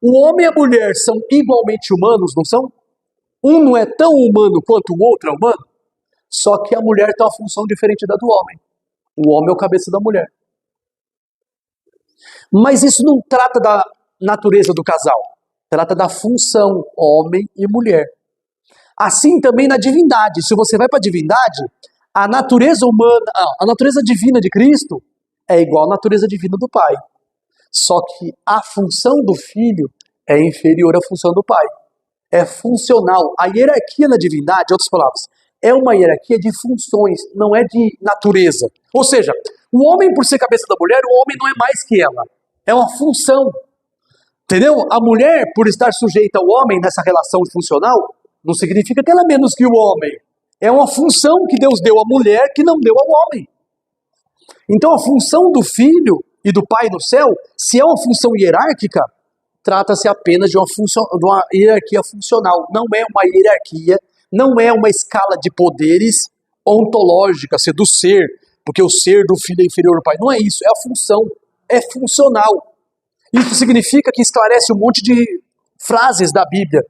O homem e a mulher são igualmente humanos, não são? Um não é tão humano quanto o outro é humano. Só que a mulher tem uma função diferente da do homem. O homem é o cabeça da mulher. Mas isso não trata da natureza do casal. Trata da função homem e mulher. Assim também na divindade. Se você vai para a divindade, a natureza humana, a natureza divina de Cristo é igual à natureza divina do Pai. Só que a função do Filho é inferior à função do Pai. É funcional. A hierarquia na divindade, em outras palavras, é uma hierarquia de funções, não é de natureza. Ou seja, o homem, por ser cabeça da mulher, o homem não é mais que ela. É uma função. Entendeu? A mulher, por estar sujeita ao homem nessa relação funcional, não significa que ela é menos que o homem. É uma função que Deus deu à mulher que não deu ao homem. Então a função do filho e do pai no céu, se é uma função hierárquica, trata-se apenas de uma hierarquia funcional. Não é uma hierarquia, não é uma escala de poderes ontológica, ser do ser, porque o ser do filho é inferior ao pai. Não é isso, é a função, é funcional. Isso significa que esclarece um monte de frases da Bíblia,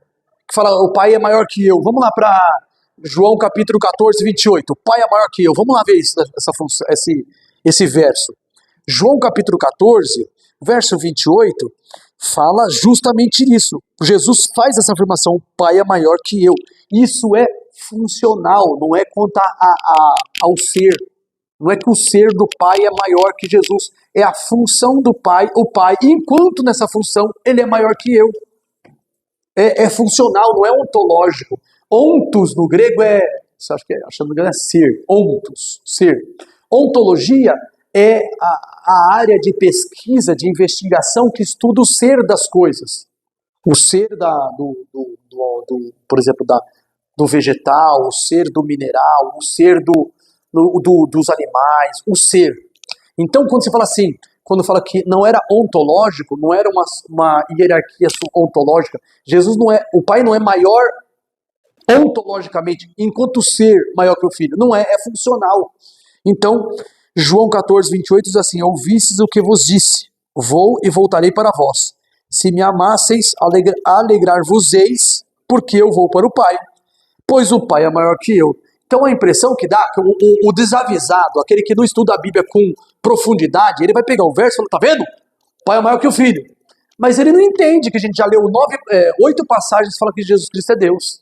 que fala, o pai é maior que eu. Vamos lá para João capítulo 14, 28. O pai é maior que eu. Vamos lá ver esse verso. João capítulo 14, verso 28, fala justamente isso. Jesus faz essa afirmação, o pai é maior que eu. Isso é funcional, não é quanto ao ser. Não é que o ser do pai é maior que Jesus. É a função do pai, o pai, enquanto nessa função ele é maior que eu. É funcional, não é ontológico. Ontos no grego achando que é ser. Ontos, ser. Ontologia é a área de pesquisa, de investigação que estuda o ser das coisas. O ser por exemplo, do vegetal, o ser do mineral, o ser dos animais, o ser. Então, quando você fala assim, quando fala que não era ontológico, não era uma hierarquia ontológica, o pai não é maior ontologicamente, enquanto o ser maior que o filho. Não é funcional. Então, João 14, 28 diz assim, ouvistes o que vos disse, vou e voltarei para vós. Se me amasseis, alegrar-vos-eis, porque eu vou para o Pai, pois o Pai é maior que eu. Então a impressão que dá, que o desavisado, aquele que não estuda a Bíblia com profundidade, ele vai pegar o verso e falar, tá vendo? O Pai é maior que o Filho. Mas ele não entende que a gente já leu 8 passagens que falam que Jesus Cristo é Deus.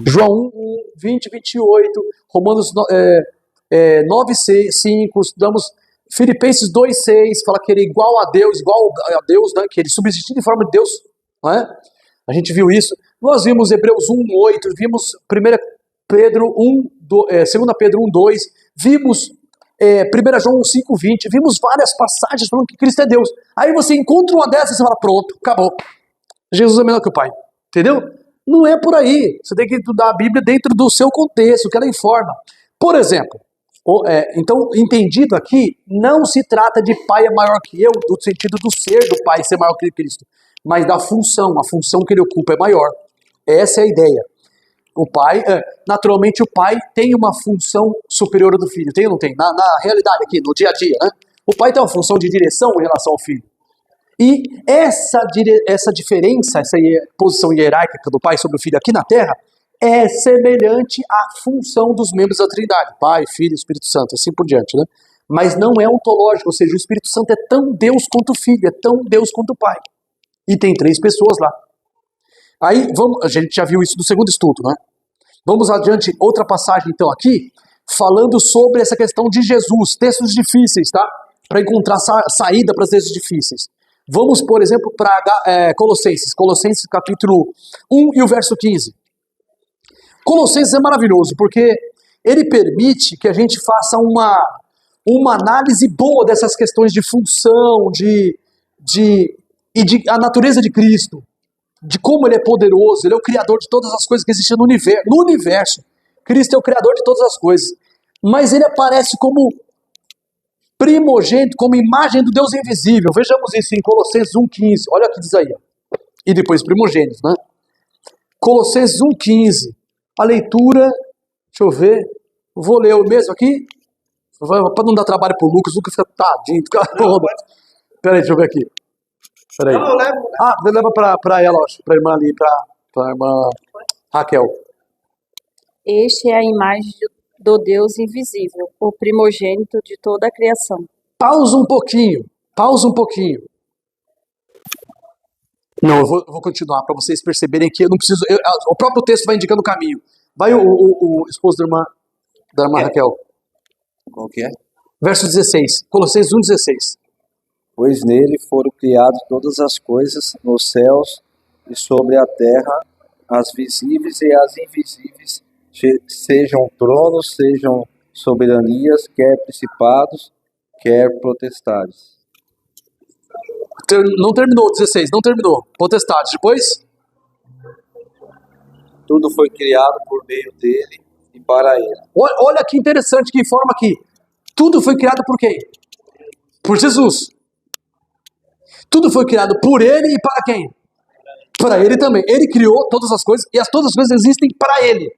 João 1, 20, 28, Romanos 9, 5, estudamos Filipenses 2, 6, fala que ele é igual a Deus, né, que ele subsiste em forma de Deus. Não é? A gente viu isso. Nós vimos Hebreus 1, 8, vimos 2 Pedro 1, 2, vimos 1 João 5, 20, vimos várias passagens falando que Cristo é Deus. Aí você encontra uma dessas e fala, pronto, acabou. Jesus é melhor que o Pai. Entendeu? Não é por aí. Você tem que estudar a Bíblia dentro do seu contexto, que ela informa. Por exemplo, então, entendido aqui, não se trata de Pai é maior que eu, no sentido do ser do Pai ser maior que Cristo, mas da função, a função que ele ocupa é maior. Essa é a ideia. O Pai, naturalmente o Pai tem uma função superior ao do Filho, tem ou não tem? Na realidade aqui, no dia a dia, né? O Pai tem uma função de direção em relação ao Filho. E essa diferença, essa posição hierárquica do Pai sobre o Filho aqui na Terra, é semelhante à função dos membros da Trindade, Pai, Filho e Espírito Santo, assim por diante, né? Mas não é ontológico, ou seja, o Espírito Santo é tão Deus quanto o Filho, é tão Deus quanto o Pai. E tem 3 pessoas lá. Aí, a gente já viu isso no segundo estudo, né? Vamos adiante, outra passagem então aqui, falando sobre essa questão de Jesus, textos difíceis, tá? Para encontrar saída para os textos difíceis. Vamos, por exemplo, para Colossenses capítulo 1 e o verso 15. Colossenses é maravilhoso, porque ele permite que a gente faça uma análise boa dessas questões de função, e de a natureza de Cristo, de como ele é poderoso, ele é o criador de todas as coisas que existem no universo. Cristo é o criador de todas as coisas. Mas ele aparece como primogênito, como imagem do Deus invisível. Vejamos isso em Colossenses 1,15. Olha o que diz aí. E depois primogênitos, né? Colossenses 1,15. A leitura, deixa eu ver, vou ler eu mesmo aqui, para não dar trabalho pro Lucas, o Lucas fica tadinho. Peraí, deixa eu ver aqui. Peraí. Não, eu levo. Leva para ela, para a irmã ali, para a irmã Raquel. Este é a imagem do Deus invisível, o primogênito de toda a criação. Pausa um pouquinho. Não, eu vou continuar para vocês perceberem que eu não preciso. O próprio texto vai indicando o caminho. Vai o esposo da irmã Raquel. Qual que é? Verso 16. Colossenses 1,16. Pois nele foram criadas todas as coisas nos céus e sobre a terra, as visíveis e as invisíveis, sejam tronos, sejam soberanias, quer principados, quer potestades. Não terminou, 16, não terminou. Potestades, depois? Tudo foi criado por meio dele e para ele. Olha que interessante que informa aqui. Tudo foi criado por quem? Por Jesus. Tudo foi criado por ele e para quem? Para ele também. Ele criou todas as coisas e todas as coisas existem para ele.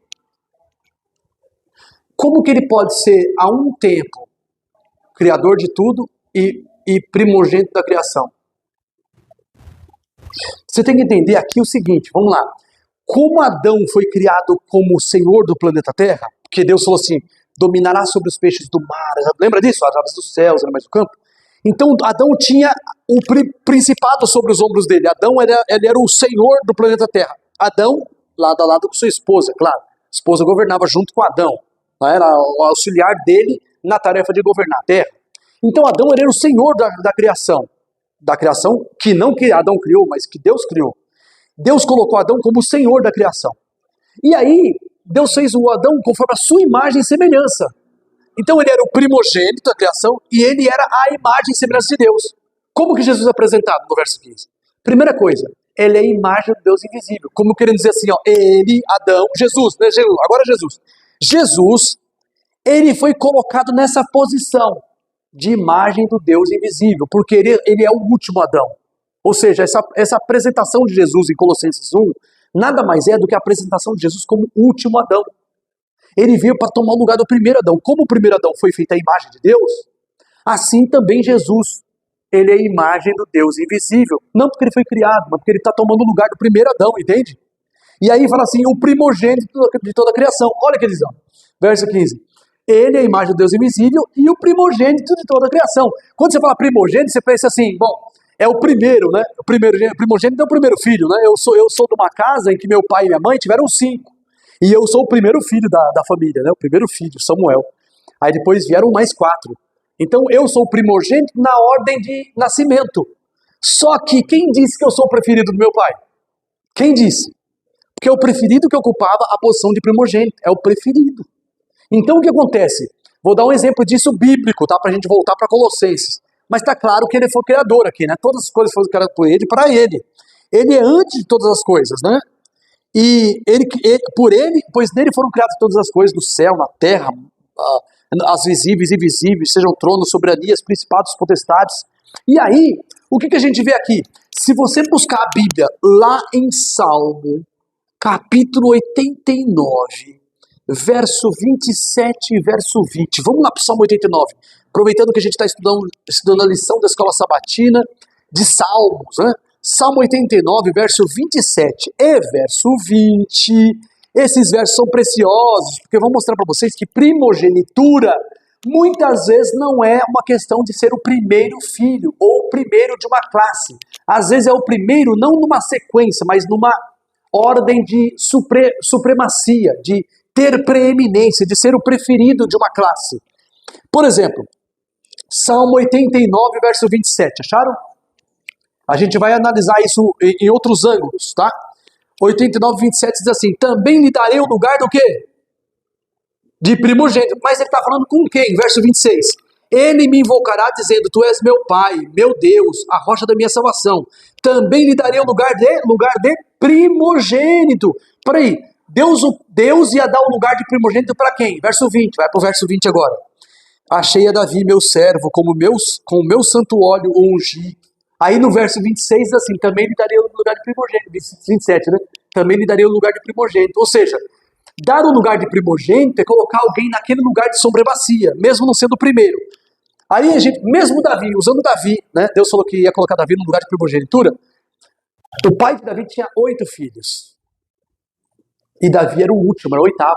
Como que ele pode ser a um tempo criador de tudo e primogênito da criação? Você tem que entender aqui o seguinte, vamos lá. Como Adão foi criado como senhor do planeta Terra, porque Deus falou assim, dominará sobre os peixes do mar, lembra disso? As aves dos céus, animais do campo. Então Adão tinha o principado sobre os ombros dele. Adão ele era o senhor do planeta Terra. Adão, lado a lado com sua esposa, claro. A esposa governava junto com Adão. Era o auxiliar dele na tarefa de governar a Terra. Então Adão ele era o senhor da criação. Da criação que não que Adão criou, mas que Deus criou. Deus colocou Adão como o senhor da criação. E aí, Deus fez o Adão conforme a sua imagem e semelhança. Então ele era o primogênito da criação e ele era a imagem e semelhança de Deus. Como que Jesus é apresentado no verso 15? Primeira coisa, ele é a imagem do Deus invisível. Como querendo dizer assim, ó, ele, Adão, Jesus, né? Agora Jesus. Jesus, ele foi colocado nessa posição de imagem do Deus invisível, porque ele é o último Adão. Ou seja, essa apresentação de Jesus em Colossenses 1, nada mais é do que a apresentação de Jesus como último Adão. Ele veio para tomar o lugar do primeiro Adão. Como o primeiro Adão foi feito a imagem de Deus, assim também Jesus, ele é a imagem do Deus invisível. Não porque ele foi criado, mas porque ele está tomando o lugar do primeiro Adão, entende? E aí fala assim, o primogênito de toda a criação. Olha que eles dão. Verso 15. Ele é a imagem do Deus invisível e o primogênito de toda a criação. Quando você fala primogênito, você pensa assim, bom, é o primeiro, né? O primogênito é o primeiro filho, né? Eu sou de uma casa em que meu pai e minha mãe tiveram 5. E eu sou o primeiro filho da família, né? O primeiro filho, Samuel. Aí depois vieram mais 4. Então eu sou o primogênito na ordem de nascimento. Só que quem disse que eu sou o preferido do meu pai? Quem disse? Porque é o preferido que ocupava a posição de primogênito. É o preferido. Então o que acontece? Vou dar um exemplo disso bíblico, tá? Pra gente voltar para Colossenses. Mas está claro que ele foi o criador aqui, né? Todas as coisas foram criadas por ele, para ele. Ele é antes de todas as coisas, né? E pois nele foram criadas todas as coisas do céu, na terra, as visíveis e invisíveis, sejam tronos, soberanias, principados, potestades. E aí, o que a gente vê aqui? Se você buscar a Bíblia lá em Salmo, capítulo 89, verso 27 e verso 20. Vamos lá para o Salmo 89. Aproveitando que a gente está estudando a lição da escola sabatina de Salmos, né? Salmo 89, verso 27 e verso 20. Esses versos são preciosos, porque eu vou mostrar para vocês que primogenitura muitas vezes não é uma questão de ser o primeiro filho ou o primeiro de uma classe. Às vezes é o primeiro não numa sequência, mas numa ordem de supremacia, de ter preeminência, de ser o preferido de uma classe. Por exemplo, Salmo 89, verso 27, acharam? A gente vai analisar isso em outros ângulos, tá? 89, 27 diz assim, também lhe darei o lugar do quê? De primogênito. Mas ele está falando com quem? Verso 26. Ele me invocará dizendo, tu és meu pai, meu Deus, a rocha da minha salvação. Também lhe darei o lugar de primogênito. Peraí, Deus ia dar o lugar de primogênito para quem? Verso 20, vai para o verso 20 agora. Achei a Davi, meu servo, com o meu santo óleo o ungi. Aí no verso 26, assim, também lhe daria o lugar de primogênito. 27, né? Também lhe daria o lugar de primogênito. Ou seja, dar o lugar de primogênito é colocar alguém naquele lugar de supremacia, mesmo não sendo o primeiro. Aí a gente, mesmo Davi, usando Davi, né? Deus falou que ia colocar Davi no lugar de primogenitura. O pai de Davi tinha 8 filhos. E Davi era o último, era o 8º.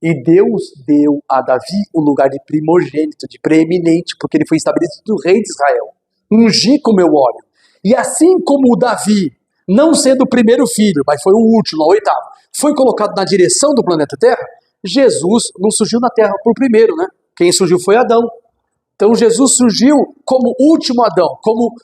E Deus deu a Davi o lugar de primogênito, de preeminente, porque ele foi estabelecido rei de Israel. Ungi com meu óleo. E assim como o Davi, não sendo o primeiro filho, mas foi o último, o 8º, foi colocado na direção do planeta Terra, Jesus não surgiu na Terra por primeiro, né? Quem surgiu foi Adão. Então Jesus surgiu como último Adão, como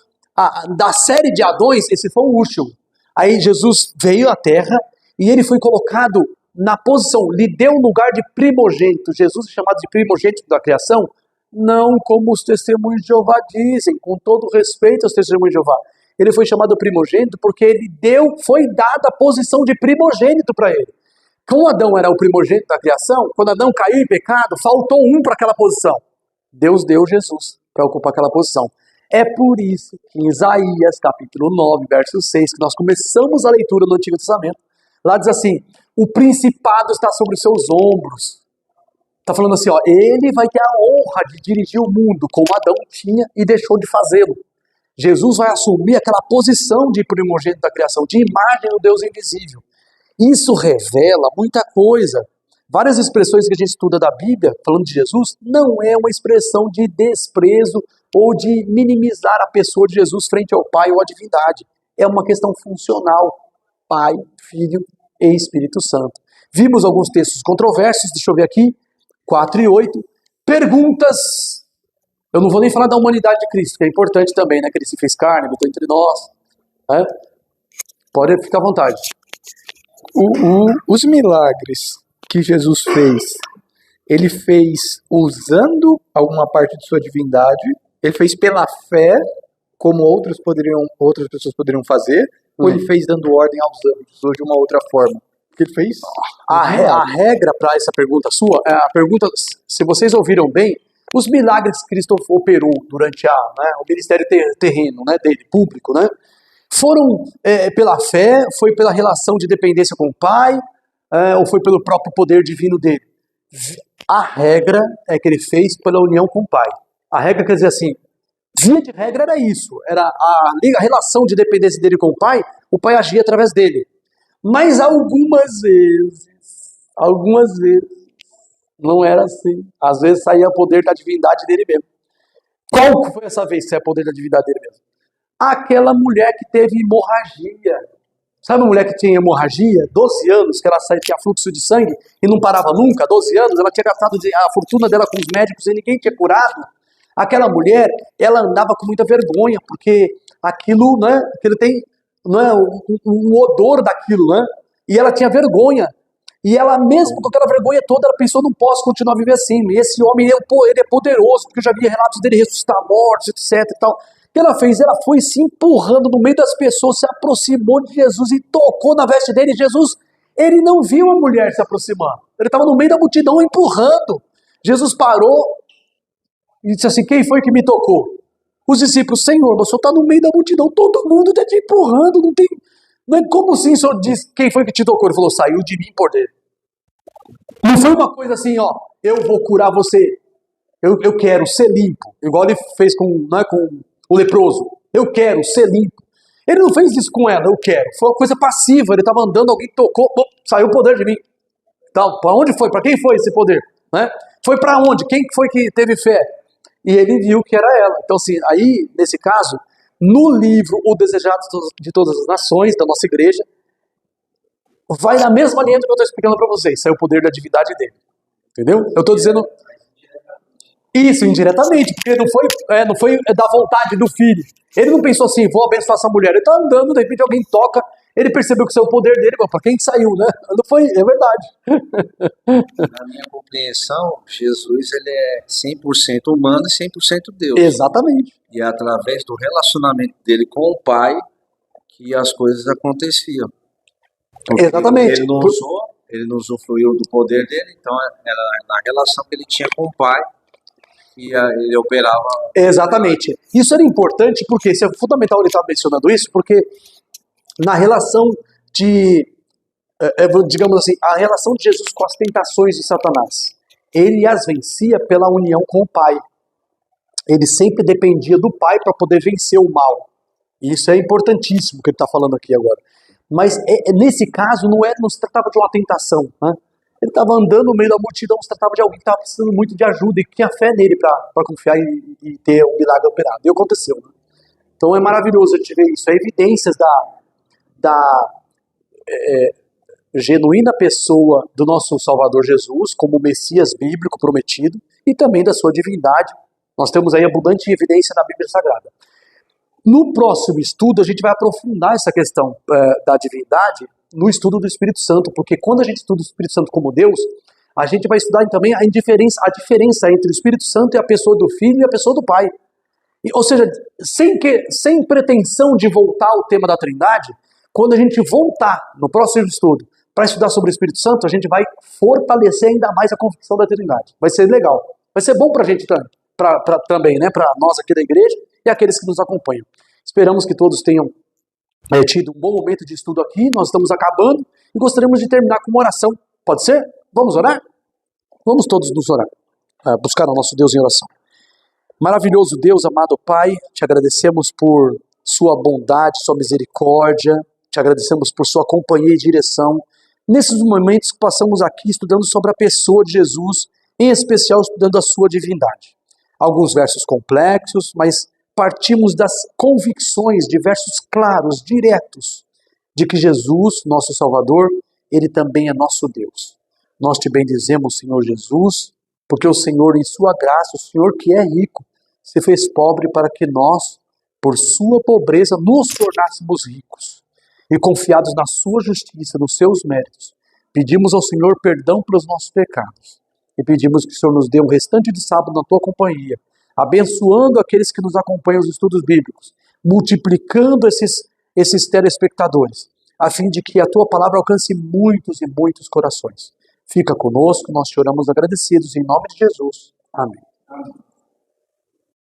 da série de Adões, esse foi o último. Aí Jesus veio à Terra e ele foi colocado na posição, lhe deu um lugar de primogênito. Jesus é chamado de primogênito da criação, não como os testemunhos de Jeová dizem, com todo respeito aos testemunhos de Jeová. Ele foi chamado primogênito porque foi dada a posição de primogênito para ele. Como Adão era o primogênito da criação, quando Adão caiu em pecado, faltou um para aquela posição. Deus deu Jesus para ocupar aquela posição. É por isso que em Isaías, capítulo 9, verso 6, que nós começamos a leitura no Antigo Testamento, lá diz assim, o principado está sobre os seus ombros. Está falando assim, ó, ele vai ter a honra de dirigir o mundo, como Adão tinha e deixou de fazê-lo. Jesus vai assumir aquela posição de primogênito da criação, de imagem do Deus invisível. Isso revela muita coisa. Várias expressões que a gente estuda da Bíblia, falando de Jesus, não é uma expressão de desprezo ou de minimizar a pessoa de Jesus frente ao Pai ou à divindade. É uma questão funcional. Pai, Filho e Espírito Santo. Vimos alguns textos controversos, deixa eu ver aqui, 4 e 8. Perguntas. Eu não vou nem falar da humanidade de Cristo, que é importante também, né? Que ele se fez carne, habitou entre nós. Né? Pode ficar à vontade. Os milagres que Jesus fez, ele fez usando alguma parte de sua divindade, ele fez pela fé, como outras pessoas poderiam fazer, ou ele fez dando ordem aos anjos, ou de uma outra forma? O que ele fez? A regra para essa pergunta sua, a pergunta, se vocês ouviram bem, os milagres que Cristo operou durante o ministério terreno, né, dele, público, né, foram pela fé, foi pela relação de dependência com o Pai, ou foi pelo próprio poder divino dele? A regra é que ele fez pela união com o Pai. A regra quer dizer assim, via de regra era isso, era a relação de dependência dele com o Pai agia através dele. Mas algumas vezes, não era assim. Às vezes saía o poder da divindade dele mesmo. Qual foi essa vez que saiu o poder da divindade dele mesmo? Aquela mulher que teve hemorragia. Sabe a mulher que tinha hemorragia? 12 anos, que ela tinha fluxo de sangue e não parava nunca, 12 anos, ela tinha gastado a fortuna dela com os médicos e ninguém tinha curado. Aquela mulher, ela andava com muita vergonha, porque aquilo, né, que ele tem, né, um odor daquilo, né? E ela tinha vergonha. E ela mesmo com aquela vergonha toda, ela pensou, não posso continuar a viver assim. E esse homem, ele é poderoso, porque eu já vi relatos dele ressuscitar mortos, etc e tal. O que ela fez? Ela foi se empurrando no meio das pessoas, se aproximou de Jesus e tocou na veste dele. Jesus, ele não viu a mulher se aproximando. Ele estava no meio da multidão empurrando. Jesus parou e disse assim, quem foi que me tocou? Os discípulos, Senhor, mas o senhor está no meio da multidão, todo mundo está te empurrando, não tem... Não é como assim o senhor disse, quem foi que te tocou? Ele falou, saiu de mim poder. Não foi uma coisa assim, ó, eu vou curar você, eu quero ser limpo, igual ele fez com o leproso, eu quero ser limpo. Ele não fez isso com ela, eu quero, foi uma coisa passiva, ele estava andando, alguém tocou, saiu o poder de mim. Então, para onde foi? Para quem foi esse poder? Né? Foi para onde? Quem foi que teve fé? E ele viu que era ela. Então, assim, aí, nesse caso, no livro O Desejado de Todas as Nações, da nossa igreja, vai na mesma linha do que eu estou explicando para vocês. Saiu o poder da divindade dele. Entendeu? Eu estou dizendo isso indiretamente, porque não foi da vontade do filho. Ele não pensou assim, vou abençoar essa mulher. Ele está andando, de repente alguém toca, ele percebeu que saiu o poder dele, para quem saiu, né? Não foi, é verdade. Na minha compreensão, Jesus ele é 100% humano e 100% Deus. Exatamente. E é através do relacionamento dele com o Pai que as coisas aconteciam. Porque Exatamente. Ele não usufruiu do poder dele, então era na relação que ele tinha com o Pai que ele operava. Exatamente. Isso era importante porque, isso é fundamental ele estar mencionando isso, porque na relação de, digamos assim, a relação de Jesus com as tentações de Satanás, ele as vencia pela união com o Pai. Ele sempre dependia do Pai para poder vencer o mal. E isso é importantíssimo que ele está falando aqui agora. Mas nesse caso não se tratava de uma tentação, né? Ele estava andando no meio da multidão, se tratava de alguém que estava precisando muito de ajuda e que tinha fé nele para confiar e ter um milagre operado. E aconteceu. Né? Então é maravilhoso a gente ver isso. É evidências da genuína pessoa do nosso Salvador Jesus, como o Messias bíblico prometido, e também da sua divindade. Nós temos aí abundante evidência na Bíblia Sagrada. No próximo estudo, a gente vai aprofundar essa questão da divindade no estudo do Espírito Santo, porque quando a gente estuda o Espírito Santo como Deus, a gente vai estudar também a diferença entre o Espírito Santo e a pessoa do Filho e a pessoa do Pai. Ou seja, sem pretensão de voltar ao tema da Trindade, quando a gente voltar no próximo estudo para estudar sobre o Espírito Santo, a gente vai fortalecer ainda mais a convicção da Trindade. Vai ser legal. Vai ser bom para a gente também, né? Para nós aqui da igreja e aqueles que nos acompanham. Esperamos que todos tenham tido um bom momento de estudo aqui. Nós estamos acabando e gostaríamos de terminar com uma oração. Pode ser? Vamos orar? Vamos todos nos orar. Buscar o nosso Deus em oração. Maravilhoso Deus, amado Pai, te agradecemos por sua bondade, sua misericórdia, te agradecemos por sua companhia e direção. Nesses momentos que passamos aqui estudando sobre a pessoa de Jesus, em especial estudando a sua divindade. Alguns versos complexos, mas partimos das convicções de versos claros, diretos, de que Jesus, nosso Salvador, ele também é nosso Deus. Nós te bendizemos, Senhor Jesus, porque o Senhor, em sua graça, o Senhor que é rico, se fez pobre para que nós, por sua pobreza, nos tornássemos ricos. E confiados na sua justiça, nos seus méritos, pedimos ao Senhor perdão pelos nossos pecados. E pedimos que o Senhor nos dê um restante de sábado na tua companhia, abençoando aqueles que nos acompanham nos estudos bíblicos, multiplicando esses telespectadores, a fim de que a tua palavra alcance muitos e muitos corações. Fica conosco, nós te oramos agradecidos em nome de Jesus. Amém.